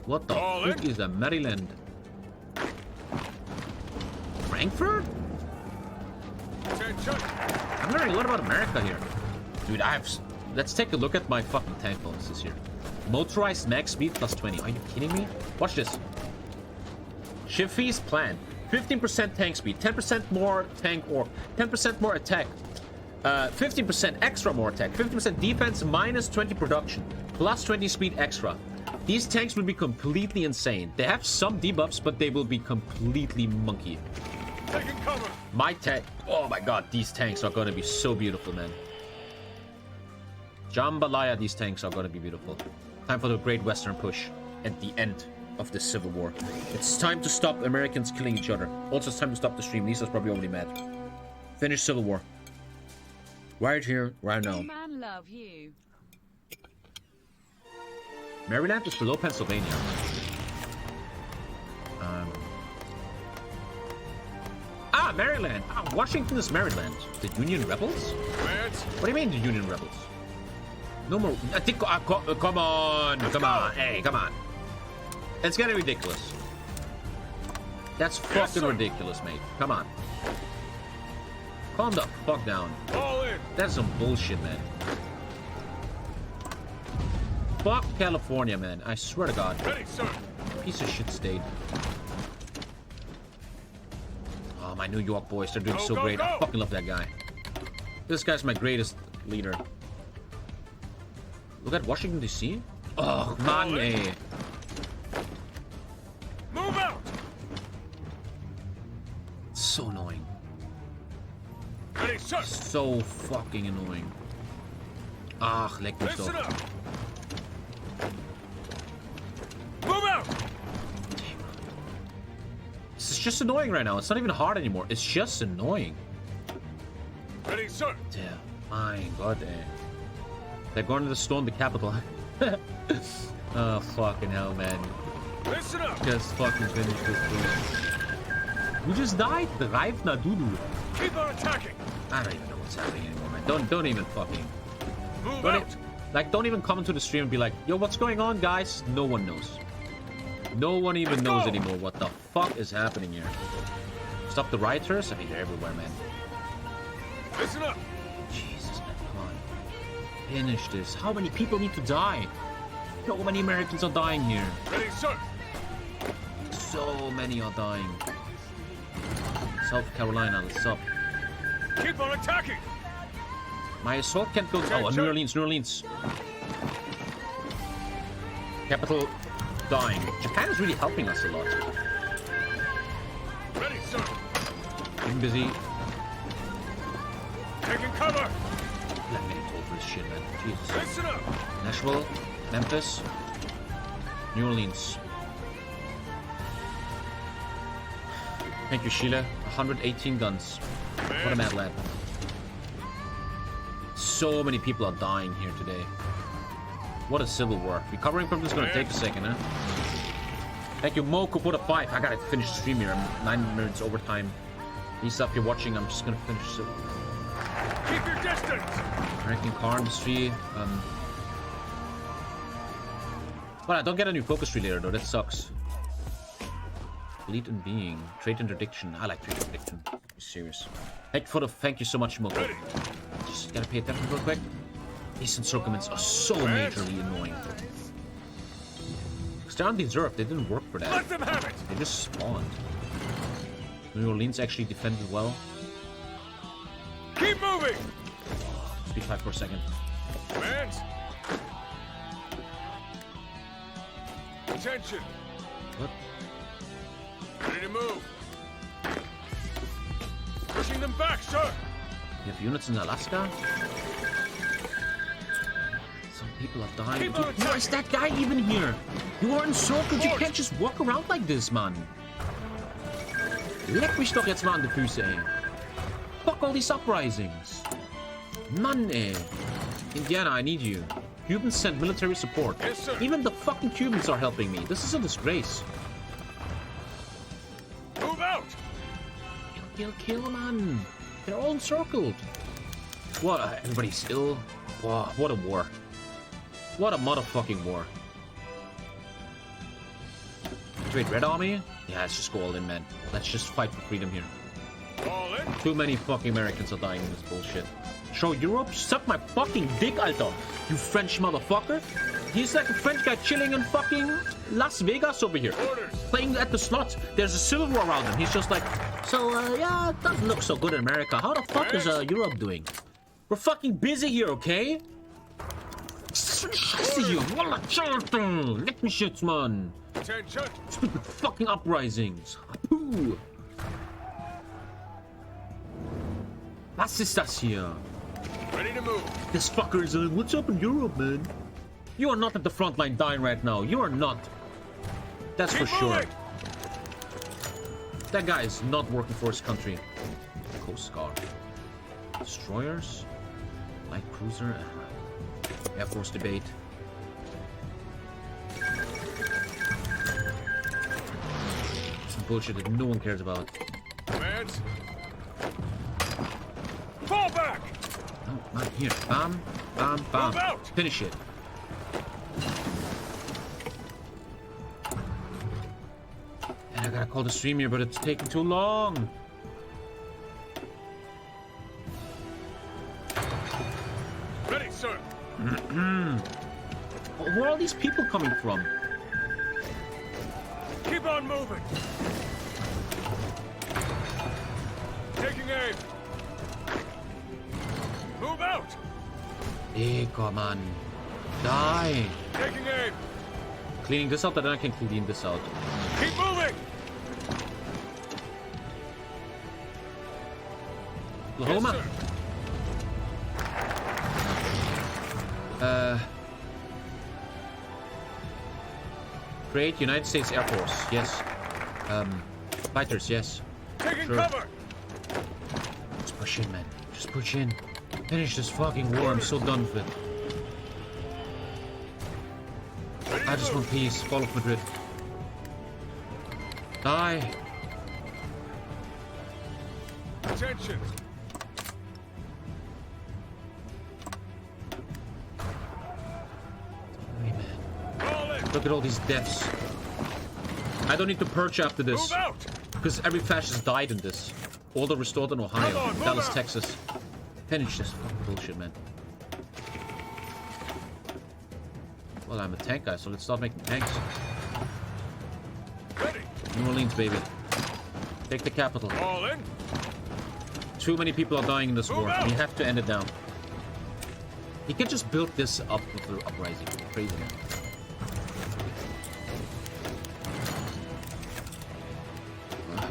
What the fuck is a Maryland? Frankfurt? I'm learning a lot about America here. Dude, let's take a look at my fucking tank bonuses here. Motorized max speed plus 20. Are you kidding me? Watch this. Shifty's plan. 15% tank speed, 10% more tank or 10% more attack, 15% extra more attack, 50% defense, minus 20 production, plus 20 speed extra. These tanks will be completely insane. They have some debuffs, but they will be completely monkey. Taking cover. My tank. Oh my god, these tanks are gonna be so beautiful, man. Jambalaya, these tanks are gonna be beautiful. Time for the Great Western Push at the end of the Civil War. It's time to stop Americans killing each other. Also, it's time to stop the stream. Lisa's probably already mad. Finish Civil War. Right here, right now. Man, love you. Maryland is below Pennsylvania. Maryland. Washington is Maryland. The Union Rebels? What do you mean the Union Rebels? No more. Come on. Come on. Hey, come on. It's getting ridiculous. That's fucking ridiculous, mate. Come on. Calm the fuck down. All in. That's some bullshit, man. Fuck California, man. I swear to God. Ready, sir. Piece of shit state. Oh, my New York boys. They're doing so great. I fucking love that guy. This guy's my greatest leader. Look at Washington, D.C. Oh, man. Move out. It's so annoying. Ready, sir. So fucking annoying. Ah, leck mich Listen doch. up. Move out. This is just annoying right now. It's not even hard anymore. It's just annoying. Ready, sir. Yeah, my god, They're going to storm the Capitol. Oh, fucking hell, man. Listen up. Just fucking finish this, please. Who just died? The Reifner Dudu. Keep on attacking. I don't even know what's happening anymore, man. Don't even fucking... Move Don't, out. don't even come into the stream and be like, yo, what's going on, guys? No one knows. No one even knows anymore what the fuck is happening here. Stop the rioters? I mean, they're everywhere, man. Listen up. Jesus, man, come on. Finish this. How many people need to die? So many Americans are dying here. Ready, sir. So many are dying. South Carolina, what's up? Keep on attacking. My assault can't go... Oh, New Orleans, New Orleans. Capital dying. Japan is really helping us a lot. Ready, sir. Getting busy. Taking cover. I'm getting told for this shit, man. Jesus. Listen up. Nashville, Memphis, New Orleans. Thank you, Sheila. 118 guns. What a mad lad. So many people are dying here today. What a civil war. Recovering from this is gonna take a second, huh? Thank you, Moko, for the 5. I gotta finish the stream here. I'm 9 minutes overtime. Peace up, you're watching. I'm just gonna finish it. Keep your distance. American car industry. But I don't get a new focus tree later, though. That sucks. Lead in being. Trait interdiction. I like trait interdiction. Be serious. Thank you so much, Moko. Ready. Just gotta pay attention real quick. These encirclements are so majorly annoying. Because they're undeserved. They didn't work for that. Let them have it. They just spawned. New Orleans actually defended well. Keep moving. Speed 5 for a second. Commands. Attention. What? Ready to move. Pushing them back, sir. You have units in Alaska? Some people are dying. Keep on Dude, why is that guy even here? You are encircled. You can't just walk around like this, man. Leck mich doch jetzt mal an die Füße, ey. Fuck all these uprisings. Mann, ey. Indiana, I need you. Cubans send military support. Yes, sir. Even the fucking Cubans are helping me. This is a disgrace. Move out. Kill, man. They're all encircled. What? Everybody's ill. Wow, what a war. What a motherfucking war. Wait, Red Army? Yeah, let's just go all in, man. Let's just fight for freedom here. All in. Too many fucking Americans are dying in this bullshit. Show Europe? Suck my fucking dick, Alter. You French motherfucker. He's like a French guy chilling in fucking Las Vegas over here. Orders. Playing at the slots. There's a civil war around him. He's just like, so, yeah, it doesn't look so good in America. How the fuck is Europe doing? We're fucking busy here, okay? Scheiße hier. Wallah, Charlton. Leck mich jetzt, man. Attention. Stupid fucking uprisings. Pooh. Was ist das hier? Ready to move. This fucker is what's up in Europe, man? You are not at the front line dying right now. You are not. That's for Keep sure. moving. That guy is not working for his country. Coast Guard. Destroyers? Light cruiser? Air Force debate. Some bullshit that no one cares about. Commands. Fall back. No, not here. Bam, bam, bam. Move out. Finish it. And I gotta call the stream here, but it's taking too long. Ready, sir. Where are all these people coming from? Keep on moving. Taking aim. Move out. Hey, come on. Die. Taking aim. Cleaning this out, and then I can clean this out. Keep moving. Oklahoma. Yes, Create United States Air Force. Yes. Fighters. Yes. Taking Sure. cover. Just push in, man. Just push in. Finish this fucking war. I'm so done with it. Ready I to just move. want peace. Fall of Madrid. Die. Attention. Look at all these deaths. I don't need to purge after this. Move out! Because every fascist died in this. All the restored in Ohio, Come on, Dallas, out. Texas. Finish this fucking bullshit, man. Well, I'm a tank guy, so let's start making tanks. Ready! New Orleans, baby. Take the capital. All in! Too many people are dying in this war. out. We have to end it down. He can just build this up with the uprising. Crazy, man.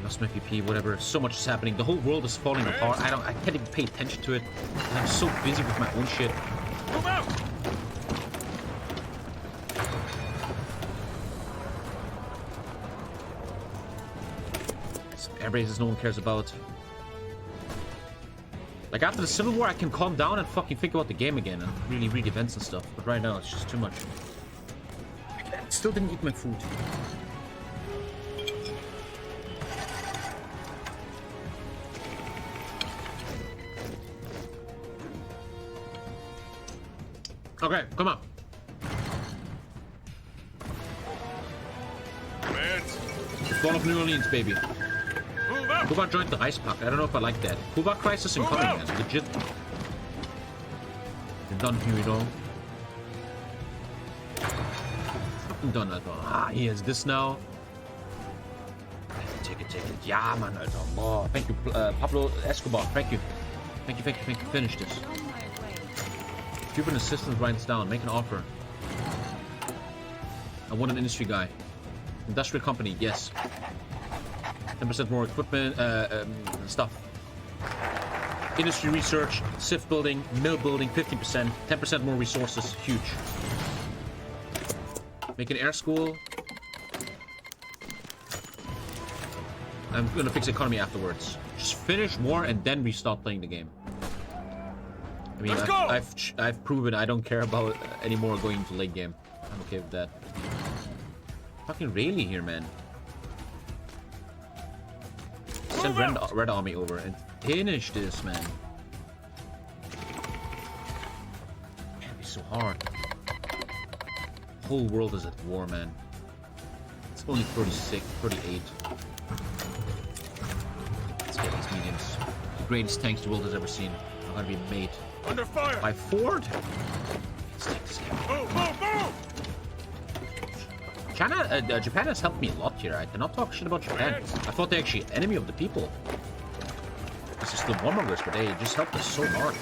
Lost my PP, whatever. So much is happening. The whole world is falling apart. I can't even pay attention to it. I'm so busy with my own shit. Move out! Some air bases no one cares about. Like, after the Civil War, I can calm down and fucking think about the game again and really read events and stuff. But right now, it's just too much. I still didn't eat my food. Okay, come on. Commands! Fall of New Orleans, baby. Move out! Cuba joined the ice pack. I don't know if I like that. Cuba crisis incoming, man. Legit. You're done here, you know. Fucking done, Alter. Ah, he has this now. Take it. Yeah, man, Alter. Oh, thank you, Pablo Escobar. Thank you. Thank you. Finish this. Cuban assistance writes down. Make an offer. I want an industry guy. Industrial company, yes. 10% more equipment, stuff. Industry research, SIF building, mill building, 50%. 10% more resources, huge. Make an air school. I'm gonna fix economy afterwards. Just finish war and then we start playing the game. I mean, I've proven I don't care about anymore going into late game. I'm okay with that. Fucking Rayleigh here, man. Send Red Army over and finish this, man. Can't be so hard. Whole world is at war, man. It's only 36, 38. Let's get these mediums. The greatest tanks the world has ever seen are gonna be made. Under fire! By Ford? Let's take this game. Move! China, Japan has helped me a lot here. I cannot talk shit about Japan. I thought they're actually enemy of the people. This is the warmongers, but they just helped us so hard.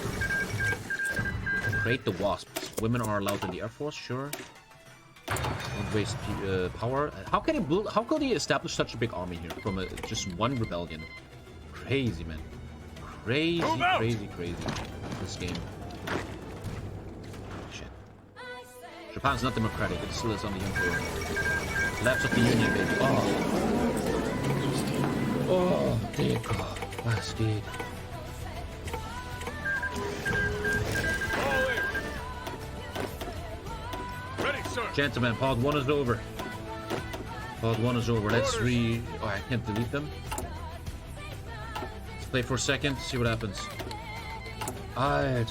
Create the wasps. Women are allowed in the Air Force, sure. Don't waste power. How can they establish such a big army here from just one rebellion? Crazy, man. Crazy. This game. Shit. Japan's not democratic. It still is on the Emperor. Lapse of the Union, baby. Oh, dear God. Bastard. All in! Ready, sir! Gentlemen, pod 1 is over. Pod 1 is over. Let's Oh, I can't delete them. Let's play for a second, see what happens. I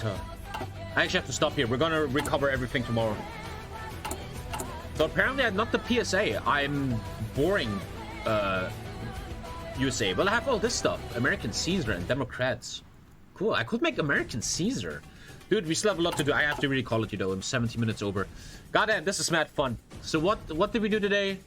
actually have to stop here. We're gonna recover everything tomorrow. So apparently I'm not the PSA. I'm boring USA. Well, I have all this stuff. American Caesar and Democrats. Cool. I could make American Caesar. Dude, we still have a lot to do. I have to really call it, you know. I'm 17 minutes over. Goddamn, this is mad fun. So what did we do today?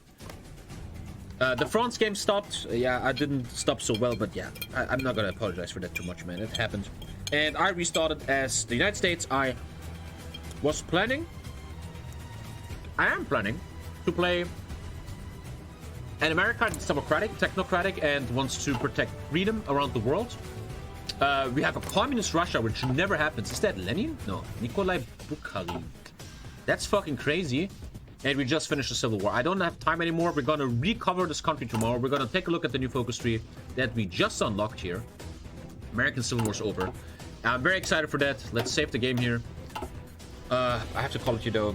The France game stopped. Yeah, I didn't stop so well, but yeah. I'm not gonna apologize for that too much, man. It happened. And I restarted as the United States. I am planning to play an America that's democratic, technocratic, and wants to protect freedom around the world. We have a communist Russia, which never happens. Is that Lenin? No, Nikolai Bukharin. That's fucking crazy. And we just finished the Civil War. I don't have time anymore. We're gonna recover this country tomorrow. We're gonna take a look at the new focus tree that we just unlocked here. American Civil War's over. I'm very excited for that. Let's save the game here. I have to call it, you though.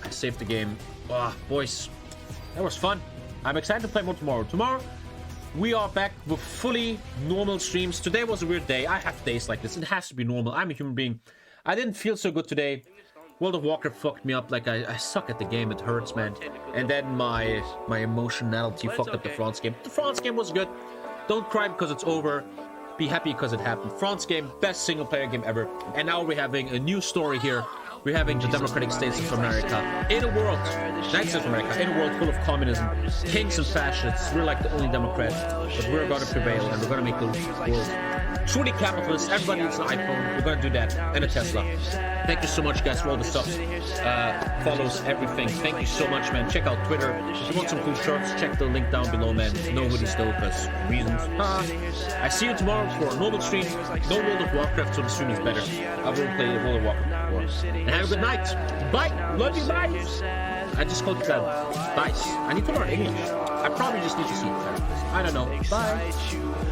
I saved the game. Oh, boys, that was fun. I'm excited to play more tomorrow. Tomorrow, we are back with fully normal streams. Today was a weird day. I have days like this. It has to be normal. I'm a human being. I didn't feel so good today. World of Warcraft fucked me up. Like, I suck at the game. It hurts, man. And then my emotionality fucked up the France game. The France game was good. Don't cry because it's over. Be happy because it happened. France game, best single player game ever. And now we're having a new story here. We're having the Democratic States of America in a world, United States of America, in a world full of communism, kings and fascists. We're like the only Democrats, but we're going to prevail and we're going to make the world truly capitalist. Everybody needs an iPhone. We're going to do that, and a Tesla. Thank you so much, guys, for all the stuff. Follows, everything. Thank you so much, man. Check out Twitter. If you want some cool shirts, check the link down below, man. Nobody still, because reasons. I see you tomorrow for a normal stream. No World of Warcraft, so the stream is better. I won't play World of Warcraft before. And have a good night. Bye. Love you, bye. I just called you that. Bye. I need to learn English. I probably just need to see a therapist. I don't know. Bye.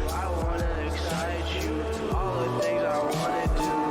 I wanna excite you to all the things I wanna do.